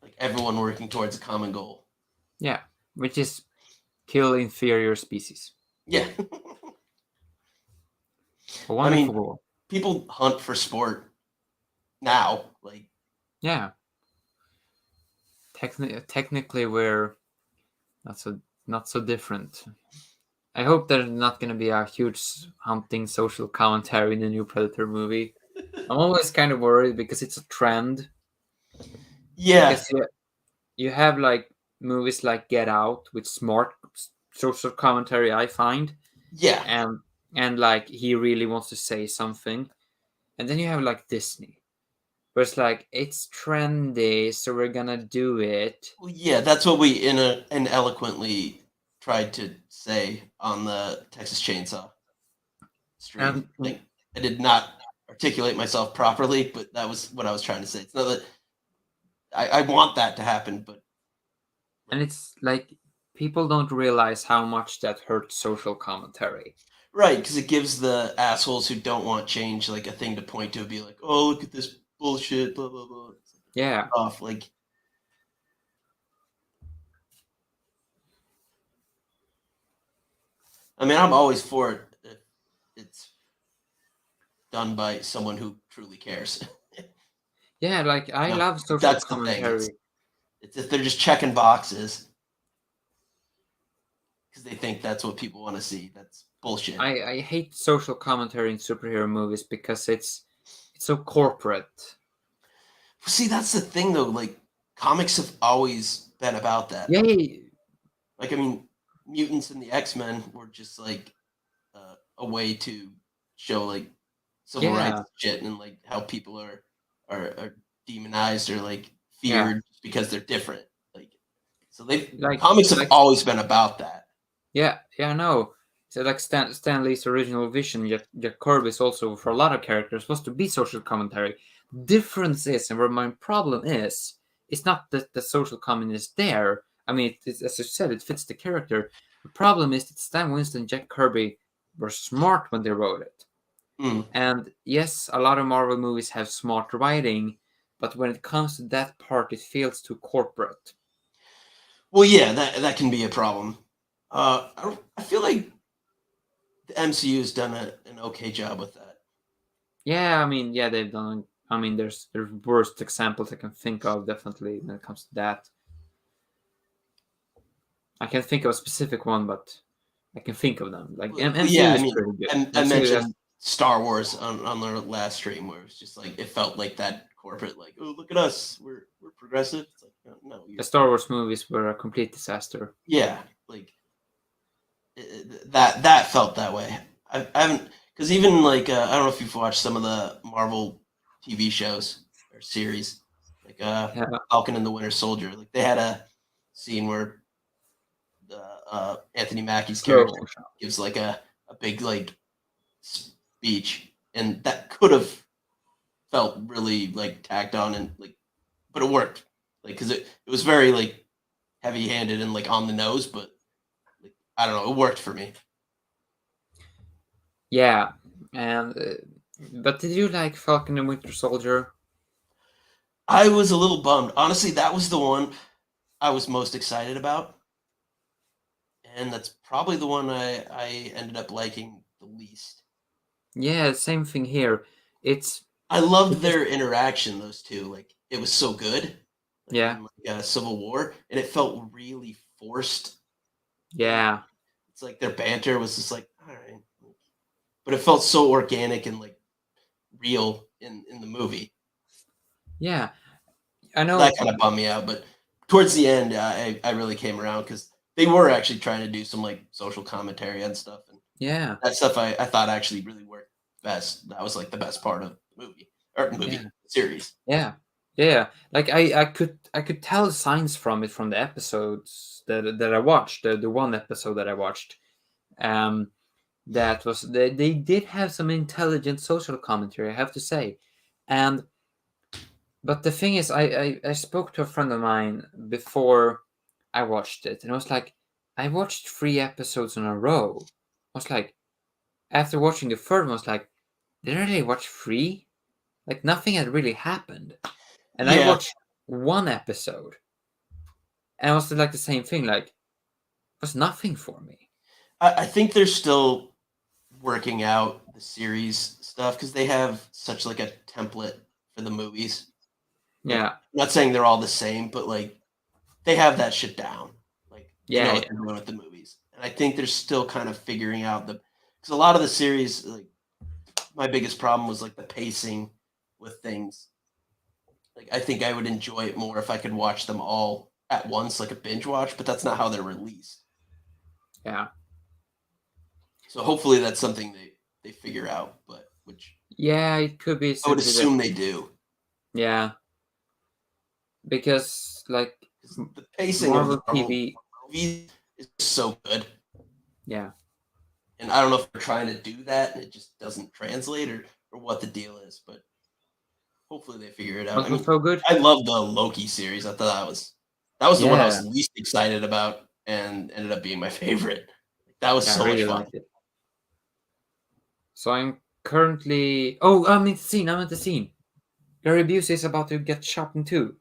Like, everyone working towards a common goal. Yeah, which is kill inferior species. Yeah. A I wonderful mean, goal. people hunt for sport now. Like, Yeah. Technically, we're not so different. I hope there's not going to be a huge hunting social commentary in the new Predator movie. I'm always kind of worried because it's a trend. yeah, Because you have like movies like Get Out with smart social commentary, I find, yeah, and like he really wants to say something, and then you have like Disney, where it's like it's trendy, so we're gonna do it. well, yeah. That's what we and eloquently tried to say on the Texas Chainsaw stream. And Like, I did not articulate myself properly, but that was what I was trying to say. It's not that I want that to happen, but it's like people don't realize how much that hurts social commentary. right, because it gives the assholes who don't want change like a thing to point to, be like, oh, look at this bullshit, blah blah blah. Yeah. Off, like, I mean, I'm always for it if it's done by someone who truly cares. Yeah, like I No, love social that's the thing. commentary. It's if they're just checking boxes because they think that's what people want to see. That's bullshit. I hate social commentary in superhero movies because it's so corporate. See, that's the thing though. Like comics have always been about that. Yeah, Like I mean, mutants and the X-Men were just like a way to show like civil Yeah. rights shit and like how people are demonized or like Yeah. feared because they're different. Like so they like comics have like always been about that. yeah, no. So like Stan Lee's original vision, Jack Kirby's also for a lot of characters was to be social commentary. Difference is, and where my problem is, it's not that the social comment is there. I mean, as you said, it fits the character. The problem is that Stan Winston and Jack Kirby were smart when they wrote it. Mm. And yes, a lot of Marvel movies have smart writing, but when it comes to that part, it feels too corporate. Well, yeah, that can be a problem. I feel like the MCU has done an okay job with that. Yeah, I mean, yeah, they've done. I mean, there's worst examples I can think of, definitely, when it comes to that. I can't think of a specific one, but I can think of them. Like Well, MCU yeah, I is mean, pretty good. I MCU mentioned Star Wars on our last stream where it was just like it felt like that corporate, like, oh look at us, we're progressive. It's like no, the Star Wars movies were a complete disaster. yeah, like that felt that way. I haven't because even like I don't know if you've watched some of the Marvel TV shows or series, like Yeah. Falcon and the Winter Soldier. Like they had a scene where Anthony Mackie's character gives like a big like speech, and that could have felt really like tacked on and like, but it worked, like because it was very like heavy handed and like on the nose, but like I don't know, it worked for me. Yeah, and but did you like Falcon and Winter Soldier? I was a little bummed, honestly. That was the one I was most excited about, and that's probably the one I ended up liking the least. Yeah, same thing here. I loved their interaction, those two. Like it was so good. Like, yeah, in, like, Civil War, and it felt really forced. yeah, It's like their banter was just like, all right, but it felt so organic and like real in the movie. yeah. I know That kind of bummed me out, but towards the end, I really came around because they were actually trying to do some like social commentary and stuff, and Yeah, that stuff I thought actually really worked best. That was like the best part of the movie or Yeah. series. yeah. Like I could tell signs from it from the episodes that I watched. The one episode that I watched, that was they did have some intelligent social commentary, I have to say, and but the thing is, I spoke to a friend of mine before I watched it, and I was like, I watched 3 episodes in a row. I was like, after watching the third one, I was like, did I really watch 3? Like nothing had really happened, and I Yeah. watched 1 episode, and it was like the same thing. Like it was nothing for me. I think they're still working out the series stuff because they have such like a template for the movies. Yeah, I'm not saying they're all the same, but like they have that shit down. Like they know what they're doing with the movies, and I think they're still kind of figuring out because a lot of the series, like my biggest problem was like the pacing with things. Like I think I would enjoy it more if I could watch them all at once, like a binge watch, but that's not how they're released. Yeah. So hopefully that's something they figure out, but which Yeah, it could be. I would assume they do. Yeah. Because like the pacing Marvel of the Marvel TV movies is so good. Yeah. And I don't know if they're trying to do that and it just doesn't translate or what the deal is, but hopefully they figure it out. Was so good. I love the Loki series. I thought that was the one I was least excited about and ended up being my favorite. That was so much fun. Liked it. So I'm currently I'm in the scene. Gary Busey is about to get shot in 2.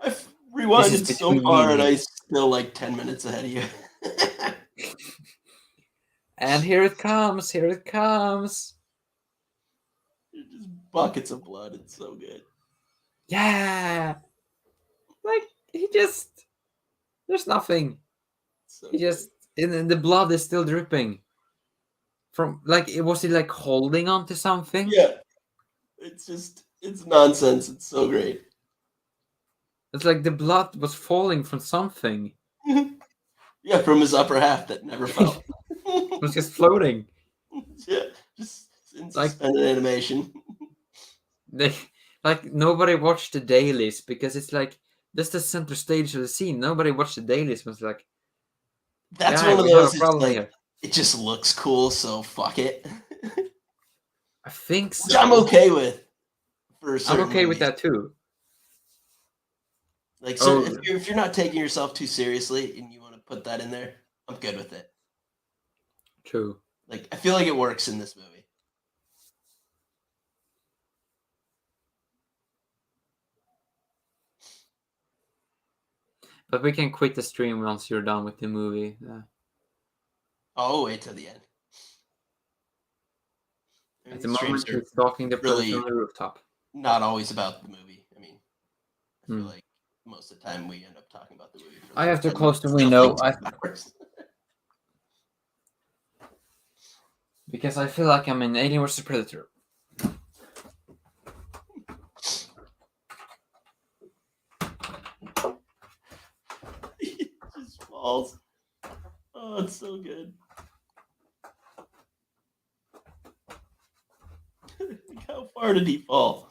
I've rewinded so far and I'm still like 10 minutes ahead of you. And here it comes. Here it comes. Just buckets of blood. It's so good. Yeah. Like he just. There's nothing. So He just. And the blood is still dripping. From like was he like holding on to something? yeah. It's nonsense. It's so great. It's like the blood was falling from something. Yeah, from his upper half that never fell. It was just floating. Yeah, just in Like- suspended animation. They like nobody watched the dailies because it's like that's the center stage of the scene. Nobody watched the dailies. Was like, That's "Guy, one of we have a those. It's problem like here." it just looks cool, so fuck it. I think Which so. I'm okay with. For I'm certain okay with movies. that too. Like, Oh. if you're not taking yourself too seriously and you want to put that in there, I'm good with it. True. Like, I feel like it works in this movie. But we can quit the stream once you're done with the movie. Oh, wait till the end. I mean, At the these moment, streams are he's stalking the really- person on the rooftop. not always about the movie. I mean, I feel Hmm. like most of the time we end up talking about the movie. For I like have to 10 close the minutes, window. like 2 hours. Because I feel like I'm in Alien vs Predator. It just falls. Oh, it's so good. Like, how far did he fall?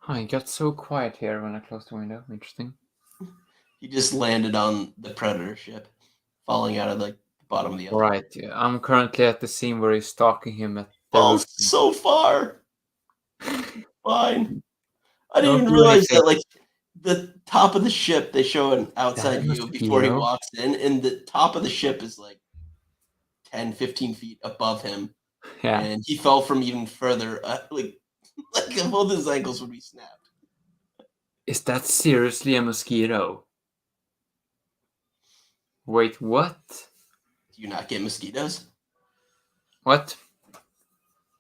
Oh, it got so quiet here when I closed the window. Interesting. He just landed on the Predator ship, falling out of like the bottom of the elevator. Right. Yeah. I'm currently at the scene where he's stalking him at the Falls roof. so far. Fine. I didn't Don't even do realize anything. that, like, the top of the ship, they show an outside That view before he mosquito. walks in, and the top of the ship is like 10, 15 feet above him, Yeah. and he fell from even further. Like both his ankles would be snapped. Is that seriously a mosquito? Wait, what? Do you not get mosquitoes? What?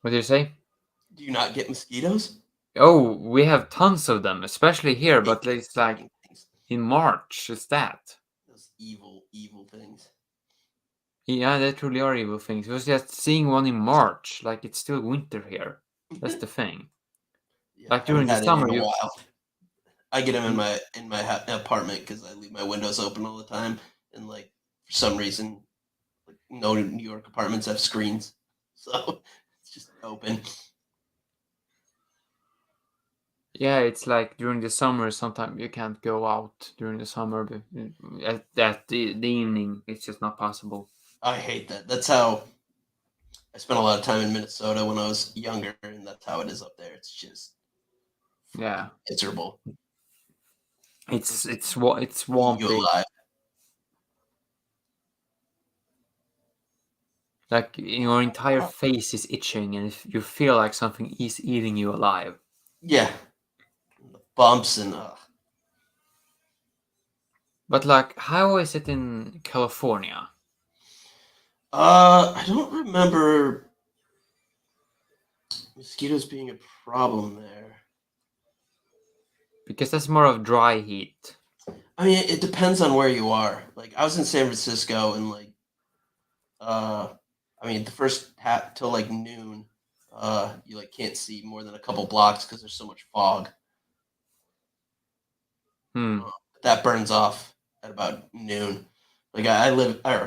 What did you say? Do you not get mosquitoes? Oh, we have tons of them, especially here, but it's like Things. in March. Is that? Those evil, evil things. Yeah, they truly are evil things. I was just seeing one in March. Like it's still winter here. That's the thing. Yeah, Like I during haven't the had it summer, in a you- while. I get them in my apartment because I leave my windows open all the time, and like for some reason, like no New York apartments have screens, so it's just open. Yeah, it's like during the summer. Sometimes you can't go out during the summer, but at the evening, it's just not possible. I hate that. That's how I spent a lot of time in Minnesota when I was younger, and that's how it is up there. It's just Yeah, miserable. it's Eat swampy. you alive. Like your entire face is itching, and you feel like something is eating you alive. Yeah, the bumps and But like, how is it in California? I don't remember mosquitoes being a problem there. Because that's more of dry heat. I mean, it depends on where you are. Like, I was in San Francisco, and like, I mean, the first half till like noon, you like can't see more than a couple blocks because there's so much fog. Hmm. That burns off at about noon. Like, I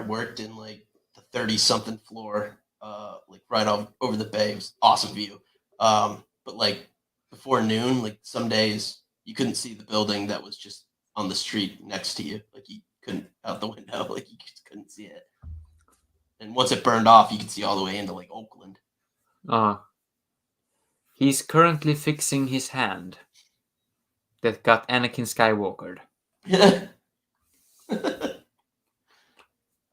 worked in like the 30-something floor, like right over the bay. It was awesome view. But like before noon, like some days you couldn't see the building that was just on the street next to you. Like you couldn't out the window, like you just couldn't see it. And once it burned off, you could see all the way into like Oakland. He's currently fixing his hand that got Anakin Skywalkered. Yeah.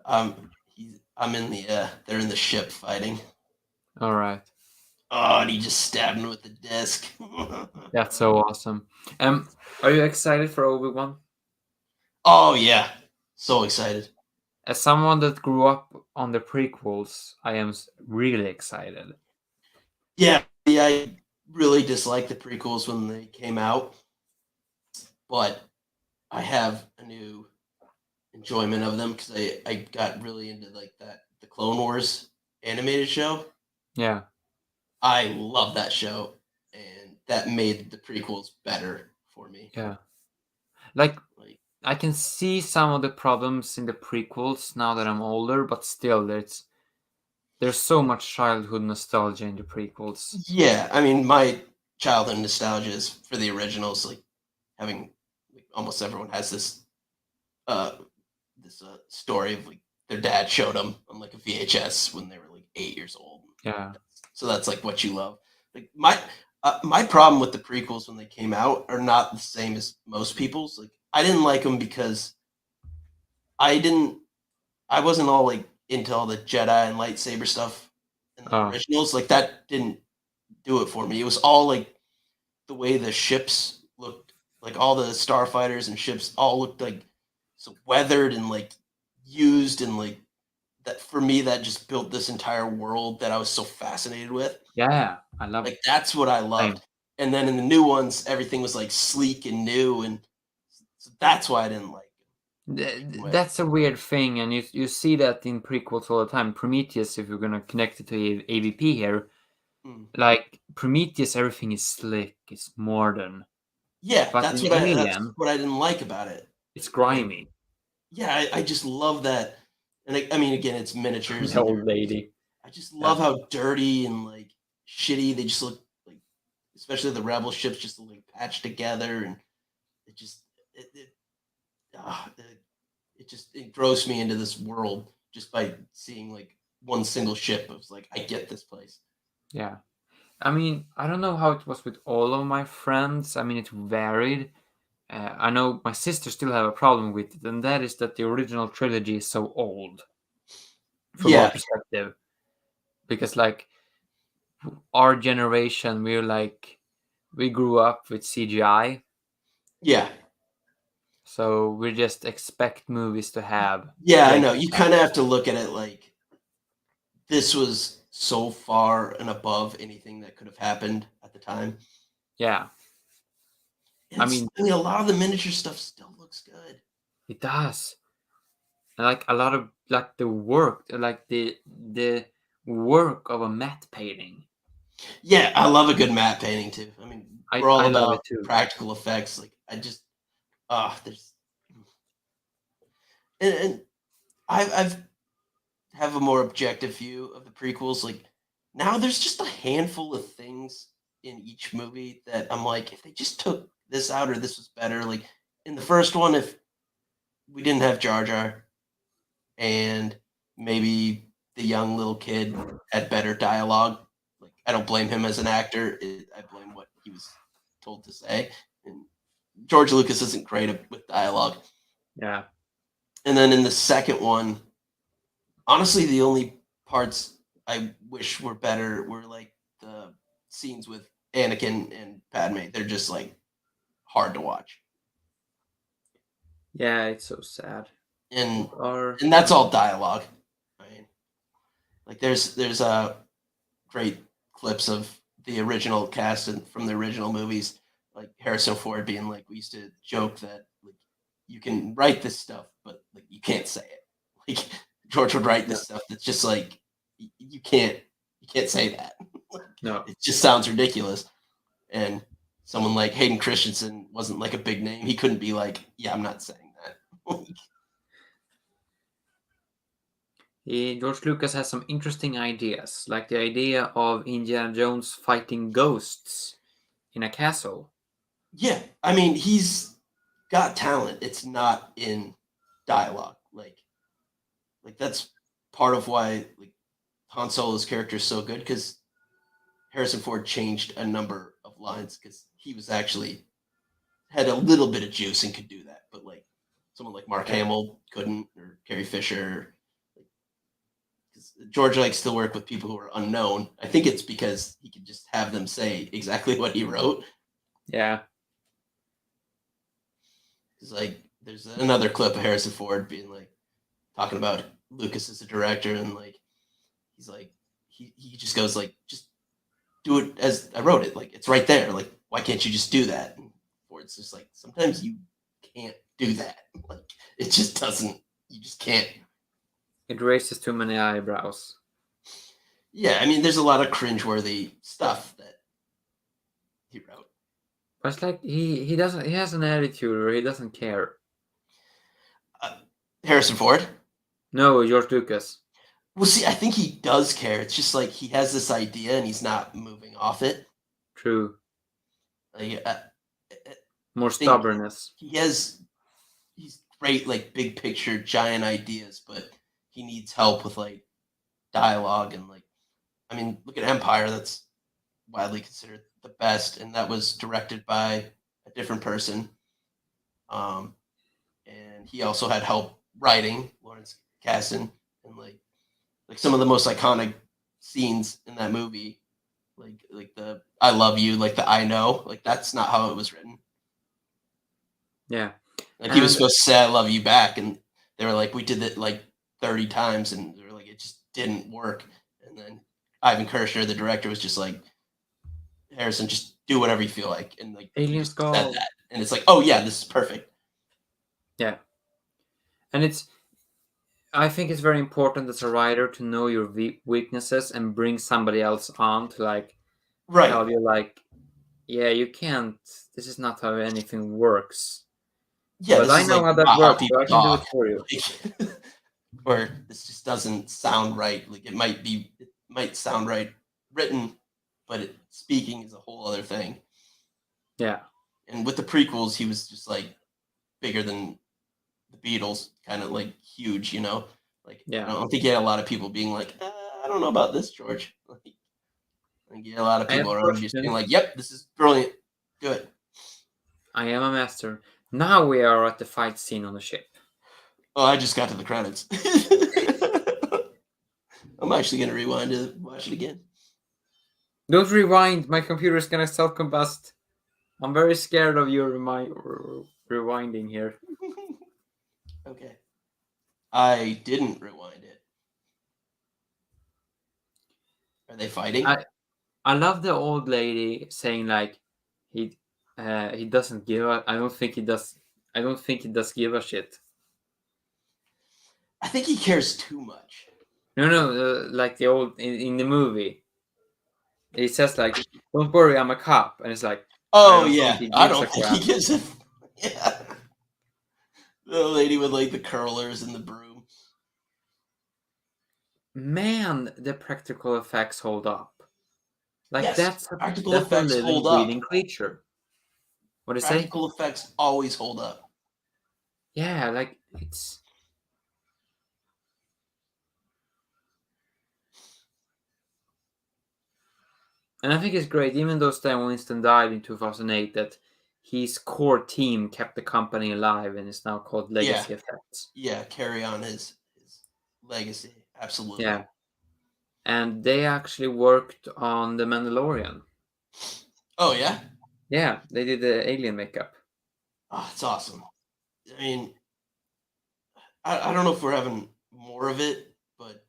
I'm in the they're in the ship fighting. All right, Oh, and he just stabbed me with the disc. that's so awesome. Are you excited for Obi-Wan? Oh yeah, so excited. As someone that grew up on the prequels, I am really excited. Yeah, I really disliked the prequels when they came out, but I have a new enjoyment of them because I got really into like the Clone Wars animated show. Yeah. I love that show, and that made the prequels better for me. Yeah. Like, Like, I can see some of the problems in the prequels now that I'm older, but still, there's so much childhood nostalgia in the prequels. yeah, I mean, my childhood nostalgia is for the originals. Like having like, almost everyone has uh this story of like their dad showed them on like a VHS when they were like 8 years old. Yeah. So that's like what you love. Like my problem with the prequels when they came out are not the same as most people's. Like I didn't like them because I didn't I wasn't all like into all the Jedi and lightsaber stuff in the Oh. originals. Like that didn't do it for me. It was all like the way the ships looked, like all the starfighters and ships all looked like so weathered and like used and like that for me that just built this entire world that I was so fascinated with. Yeah, I love Like that's what I same. loved. And then in the new ones, everything was like sleek and new, and so that's why I didn't like it. That's a weird thing, and you see that in prequels all the time. Prometheus, if you're gonna connect it to AVP here, Mm. like Prometheus, everything is slick, it's modern, Yeah, but that's in what Alien, I didn't like about it. it's Like, grimy. yeah, I just love that. And I mean, again, it's miniatures The and old lady. I just love how dirty and like shitty they just look like, especially the rebel ships just look like patched together, and it just it it, it just engrossed me into this world just by seeing like one single ship. I was like, I get this place. Yeah. I mean, I don't know how it was with all of my friends. I mean, it varied. I know my sister still have a problem with it, and that is that the original trilogy is so old from our Yeah, perspective. Because, like, our generation, we grew up with CGI, yeah, so we just expect movies to have yeah. I great know. You kind of have to look at it like this was so far and above anything that could have happened at the time. Yeah. And I mean, I mean, a lot of the miniature stuff still looks good. it does. And, like, a lot of like the work, like the work of a matte painting. Yeah, I love a good matte painting too. I mean, we're all I love it about too. practical effects. Like I just, there's, and I've have a more objective view of the prequels. Like now, there's just a handful of things in each movie that I'm like, if they just took this out or this was better. Like in the first one, if we didn't have Jar Jar and maybe the young little kid had better dialogue. Like I don't blame him as an actor. I blame what he was told to say. And George Lucas isn't great with dialogue. Yeah. And then in the second one, honestly, the only parts I wish were better were like the scenes with Anakin and Padme. They're just like hard to watch. Yeah, it's so sad. And Or and that's all dialogue. I mean, like there's great clips of the original cast and from the original movies, like Harrison Ford being like, we used to joke that like you can write this stuff, but like you can't say it. Like George would write this stuff that's just like you can't say that. no. It just sounds ridiculous. And someone like Hayden Christensen wasn't like a big name. He couldn't be like, yeah, I'm not saying that. George Lucas has some interesting ideas, like the idea of Indiana Jones fighting ghosts in a castle. Yeah, I mean, he's got talent. It's not in dialogue. Like that's part of why like Han Solo's character is so good because Harrison Ford changed a number of lines because he was actually had a little bit of juice and could do that, but like someone like Mark Hamill couldn't, or Carrie Fisher. George likes to work with people who are unknown. I think it's because he could just have them say exactly what he wrote. Yeah. Because like there's another clip of Harrison Ford being like talking about Lucas as a director, and like he's like he just goes like, just do it as I wrote it, like it's right there, like why can't you just do that? And Ford's just like, sometimes you can't do that, like it just doesn't, you just can't. It raises too many eyebrows. Yeah, I mean, there's a lot of cringeworthy stuff that he wrote. But it's like he doesn't, he has an attitude, or he doesn't care. Harrison Ford? No, George Lucas. Well, see, I think he does care. It's just like he has this idea and he's not moving off it. True. Like, More stubbornness. He's great, like big picture, giant ideas, but he needs help with like dialogue and like, I mean, look at Empire. That's widely considered the best, and that was directed by a different person. And he also had help writing, Lawrence Kasdan, and like some of the most iconic scenes in that movie, like the "I love you," like the "I know," like that's not how it was written. Yeah, like he was supposed to say "I love you" back, and they were like, we did it like 30 times, and they were like, it just didn't work. And then Ivan Kershner, the director, was just like, Harrison, just do whatever you feel like, and like Alien Skull said that, and it's like, oh yeah, this is perfect. Yeah, and I think it's very important as a writer to know your weaknesses and bring somebody else on to like tell you like, yeah, you can't. This is not how anything works. Yeah, but I know how that works, so I can do it for you. Or this just doesn't sound right. Like it might sound right written, but speaking is a whole other thing. Yeah. And with the prequels, he was just like bigger than the Beatles, kind of like huge, you know? Like, yeah. I don't think he had a lot of people being like, I don't know about this, George. Like, I think he had a lot of people around just being like, yep, this is brilliant. Good. I am a master. Now we are at the fight scene on the ship. Oh, I just got to the credits. I'm actually going to rewind to watch it again. Don't rewind. My computer is going to self-combust. I'm very scared of you rewinding here. Okay. I didn't rewind it. Are they fighting? I love the old lady saying like he doesn't give a. I don't think he does give a shit. I think he cares too much. No, like the old in the movie. He says like, "Don't worry, I'm a cop," and it's like, "Oh yeah, I don't think he gives a." Yeah, the lady with like the curlers and the broom. Man, the practical effects hold up. Like yes, that's practical effects a living, hold up. Breathing creature. What do you say? Practical effects always hold up. Yeah, like it's. And I think it's great, even though Stan Winston died in 2008, that his core team kept the company alive and is now called Legacy Effects. Yeah, carry on his legacy. Absolutely. Yeah. And they actually worked on The Mandalorian. Oh, yeah? Yeah, they did the alien makeup. Oh, it's awesome. I mean, I don't know if we're having more of it, but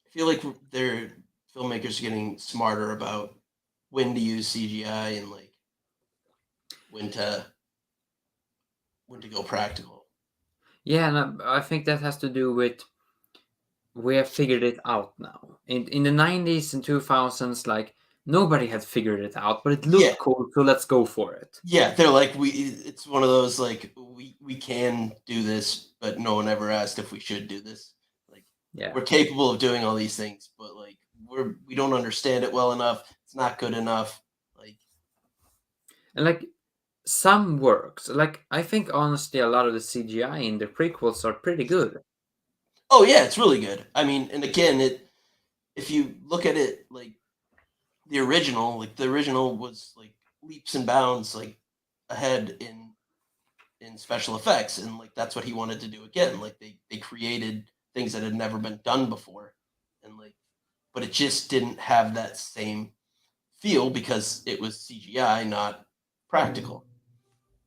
I feel like their filmmakers are getting smarter about when to use CGI and like when to go practical. Yeah, and I think that has to do with we have figured it out now. In the 90s and 2000s, like nobody had figured it out, but it looked cool, so let's go for it. Yeah, they're like it's one of those like we can do this, but no one ever asked if we should do this. Like we're capable of doing all these things, but like we don't understand it well enough. It's not good enough. Like and like some works. Like I think honestly a lot of the CGI in the prequels are pretty good. Oh yeah, it's really good. I mean, and again, if you look at it like the original was like leaps and bounds like ahead in special effects, and like that's what he wanted to do again. Like they created things that had never been done before, and like but it just didn't have that same feel because it was CGI, not practical.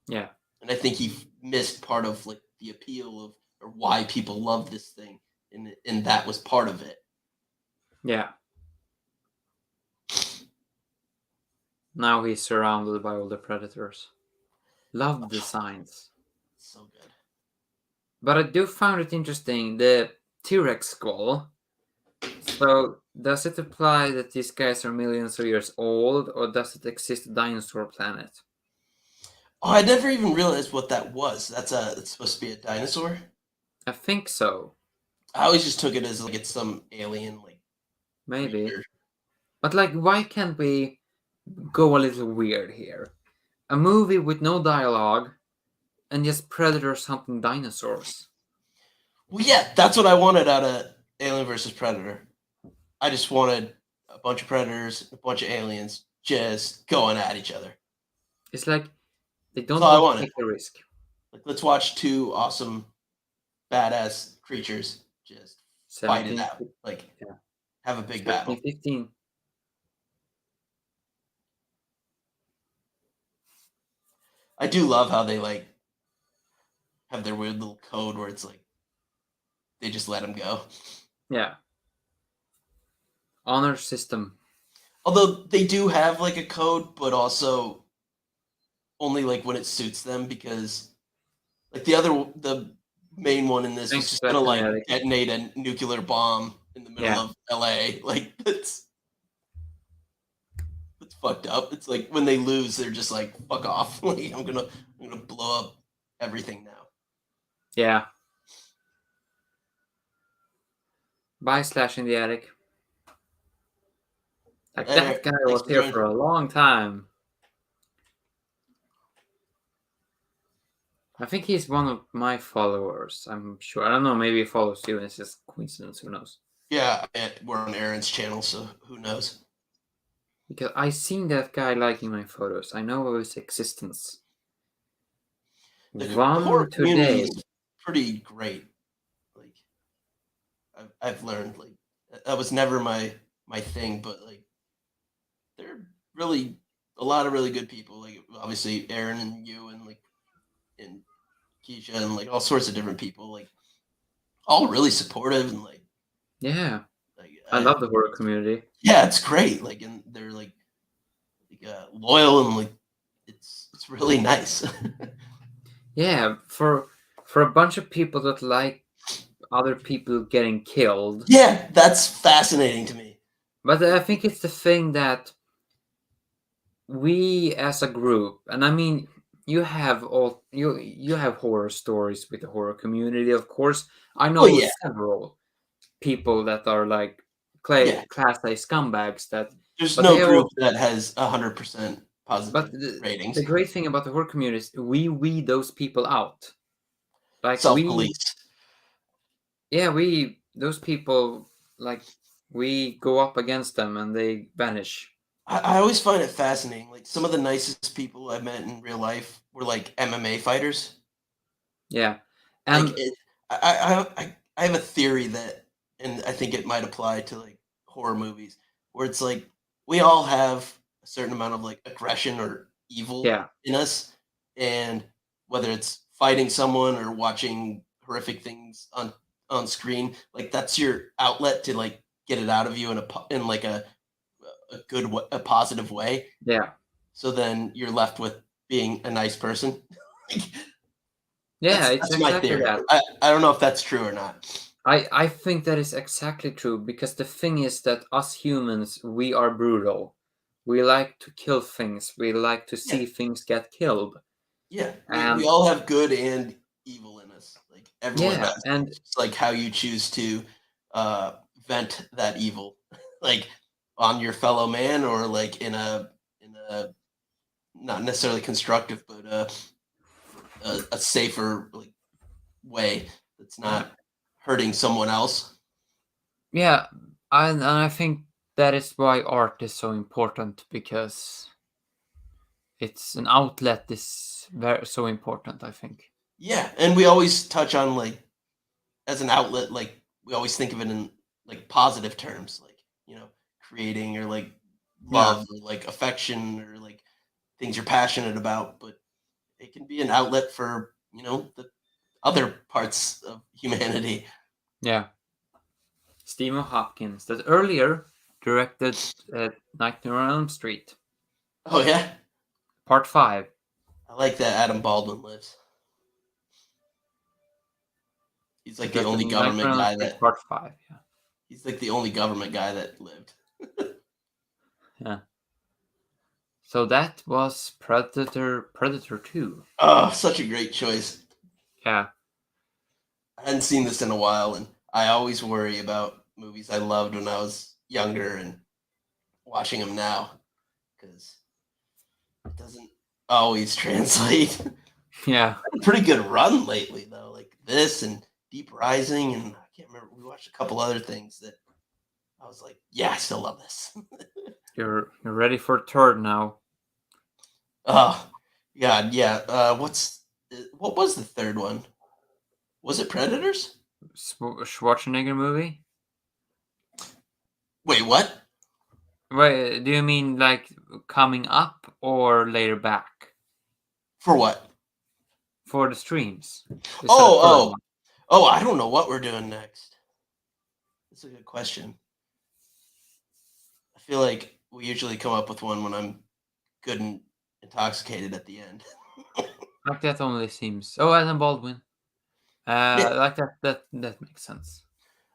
Yeah. And I think he missed part of like the appeal of or why people love this thing, and that was part of it. Yeah. Now he's surrounded by all the predators. Love the signs. So good. But I do find it interesting, the T-Rex skull. So does it imply that these guys are millions of years old, or does it exist a dinosaur planet? Oh, I never even realized what that was. It's supposed to be a dinosaur? I think so. I always just took it as like it's some alien like Maybe. creature. But like, why can't we go a little weird here? A movie with no dialogue and just predators hunting dinosaurs. Well, yeah, that's what I wanted out of Alien versus Predator. I just wanted a bunch of predators, a bunch of aliens just going at each other. It's like they don't That's all I want to wanted. take the risk. Like, let's watch two awesome, badass creatures just fight it out. Like, yeah. Have a big battle. 15. I do love how they like have their weird little code where it's like they just let them go. Yeah. Honor system. Although they do have like a code, but also only like when it suits them, because like the main one in this was just gonna like detonate a nuclear bomb in the middle of LA. Like it's fucked up. It's like when they lose, they're just like, fuck off. Like I'm gonna blow up everything now. Yeah. Bye, Slash in the attic. Like that guy was here for a long time. I think he's one of my followers. I'm sure. I don't know. Maybe he follows you and it's just coincidence. Who knows? Yeah, we're on Aran's channel, so who knows? Because I seen that guy liking my photos. I know of his existence. The horror community is pretty great. Like I've learned, like that was never my thing, but like they're really a lot of really good people. Like obviously Aran and you and like and Keisha and like all sorts of different people, like all really supportive and like like I love the horror community. Yeah, it's great. Like and they're like loyal and like it's really nice. Yeah, for a bunch of people that like other people getting killed. Yeah, that's fascinating to me. But I think it's the thing that we as a group, and I mean, you have you have horror stories with the horror community, of course. I know several people that are like class A scumbags that there's no group that has 100% positive ratings. The great thing about the horror community is we weed those people out. Like self-police. Those people, like we go up against them and they vanish. I always find it fascinating. Like some of the nicest people I've met in real life were like MMA fighters. Yeah, and like I have a theory that, and I think it might apply to like horror movies, where it's like we all have a certain amount of like aggression or evil in us, and whether it's fighting someone or watching horrific things on screen, like that's your outlet to like get it out of you in like a positive way. Yeah. So then you're left with being a nice person. Yeah, that's my theory. I don't know if that's true or not. I think that is exactly true, because the thing is that us humans, we are brutal. We like to kill things. We like to see things get killed. Yeah, we all have good and evil in us. Like everyone does. And it's like how you choose to vent that evil, like on your fellow man, or like in a not necessarily constructive, but a safer like way that's not hurting someone else. Yeah, and I think that is why art is so important, because it's an outlet is so important, I think. Yeah, and we always touch on like as an outlet, like we always think of it in like positive terms, like creating or like love or like affection or like things you're passionate about, but it can be an outlet for the other parts of humanity. Yeah. Stephen Hopkins, that earlier directed Nightmare on Elm Street, Oh yeah, Part 5. I like that Adam Baldwin lives. He's like the Directed only Nightmare government on Elm guy Street, that Part 5. Yeah. he's like the only government guy that lived. Yeah. So that was Predator 2. Oh, such a great choice. Yeah. I hadn't seen this in a while, and I always worry about movies I loved when I was younger and watching them now because it doesn't always translate. Yeah. A pretty good run lately, though, like this and Deep Rising, and I can't remember. We watched a couple other things that I was like, yeah, I still love this. You're ready for a third now. Oh, God, yeah. What was the third one? Was it Predators? Schwarzenegger movie? Wait, what? Wait, do you mean like coming up or later back? For what? For the streams. Oh, I don't know what we're doing next. That's a good question. I feel like we usually come up with one when I'm good and intoxicated at the end. Like that only seems. Oh, Adam Baldwin. Yeah. Like that makes sense.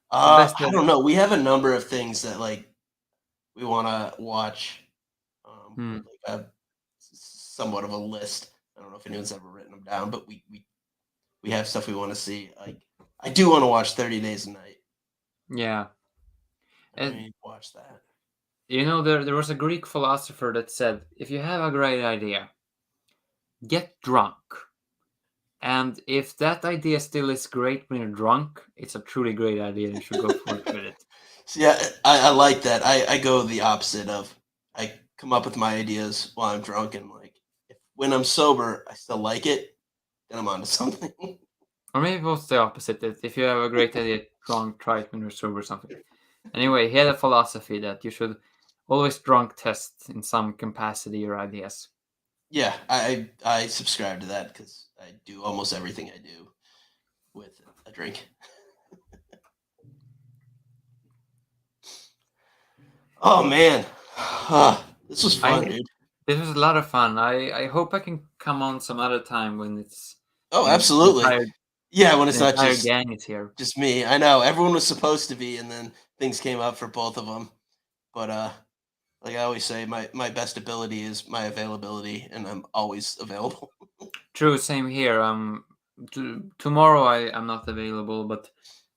I don't know. We have a number of things that like we want to watch. Like somewhat of a list. I don't know if anyone's ever written them down, but we have stuff we want to see. Like I do want to watch 30 Days a Night. Yeah. I need to watch that. There was a Greek philosopher that said, if you have a great idea, get drunk. And if that idea still is great when you're drunk, it's a truly great idea and you should go for it with it. So yeah, I like that. I go the opposite of I come up with my ideas while I'm drunk, and like when I'm sober, I still like it, then I'm onto something. Or maybe it's the opposite, that if you have a great idea drunk, try it when you're sober or something. Anyway, he had a philosophy that you should always drunk test in some capacity your ideas. Yeah, I subscribe to that because I do almost everything I do with a drink. Oh man, this was fun, dude. This was a lot of fun. I hope I can come on some other time when it's. Oh, absolutely. When it's not just gang is here. Just me. I know everyone was supposed to be, and then things came up for both of them. But like I always say, my best ability is my availability, and I'm always available. True, same here. Tomorrow I'm not available, but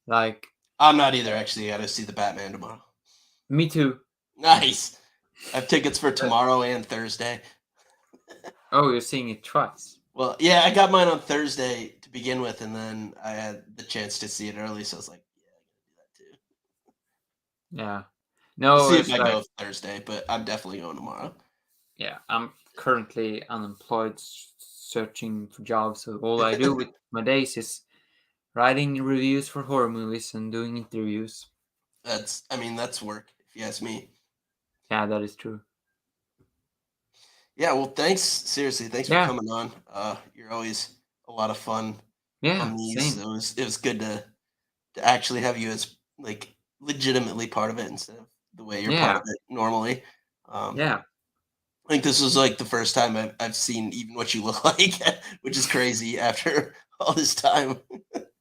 like I'm not either. Actually, I got to see the Batman tomorrow. Me too. Nice. I have tickets for tomorrow and Thursday. Oh, you're seeing it twice. Well, yeah, I got mine on Thursday to begin with, and then I had the chance to see it early, so I was like, yeah, I gotta do that too. Yeah. No, we'll see if I go Thursday, but I'm definitely going tomorrow. Yeah, I'm currently unemployed, searching for jobs. So all I do with my days is writing reviews for horror movies and doing interviews. That's work, if you ask me. Yeah, that is true. Yeah, well, thanks. Seriously, thanks for coming on. You're always a lot of fun. Yeah, on these. Same. It was good to actually have you as like legitimately part of it instead of the way you're part of it normally. Yeah. I think this was like the first time I've seen even what you look like, which is crazy after all this time.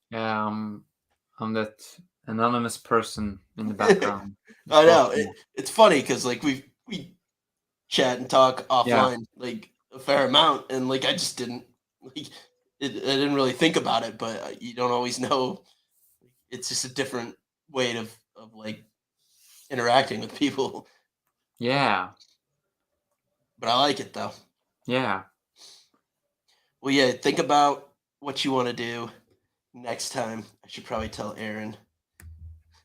Yeah, I'm that anonymous person in the background. I know. It's funny because like we chat and talk offline like a fair amount, and like I just didn't like I didn't really think about it, but you don't always know. It's just a different way of like interacting with people. Yeah. But I like it though. Yeah. Well, yeah, think about what you want to do next time. I should probably tell Aran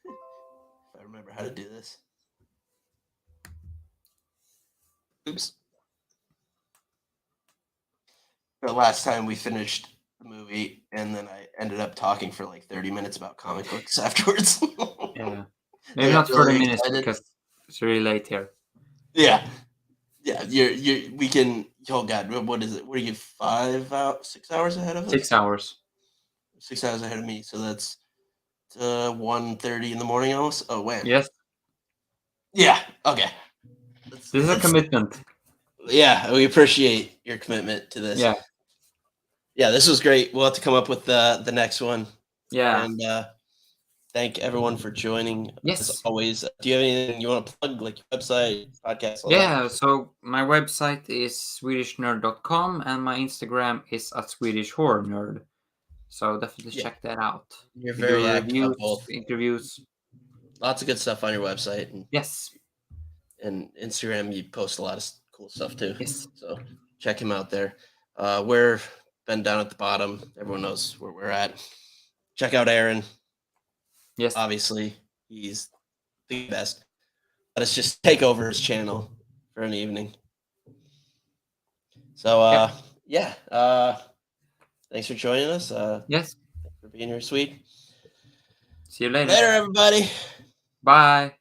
if I remember how to do this. Oops. The last time we finished the movie, and then I ended up talking for like 30 minutes about comic books afterwards. Yeah. Maybe not 30 minutes because it's really late here. Yeah. Yeah, we can. Oh God, what is it? What are you 6 hours ahead of us? 6 hours. 6 hours ahead of me. So that's 1:30 in the morning almost. Oh wait. Yes. Yeah. Okay. This is a commitment. Yeah, we appreciate your commitment to this. Yeah. Yeah, this was great. We'll have to come up with the next one. Yeah. And thank everyone for joining. Yes. As always, do you have anything you want to plug, like your website, podcast? Yeah, so my website is swedishnerd.com and my Instagram is at Swedish Horror Nerd. So definitely check that out. You're We very do active on reviews, both. interviews. Lots of good stuff on your website. And, Yes. And Instagram, you post a lot of cool stuff too. Yes. So check him out there. We're been down at the bottom. Everyone knows where we're at. Check out Aran. Yes. Obviously, he's the best. Let us just take over his channel for an evening. So, yeah. Thanks for joining us. Yes. Thanks for being here, Swede. See you later. Later, everybody. Bye.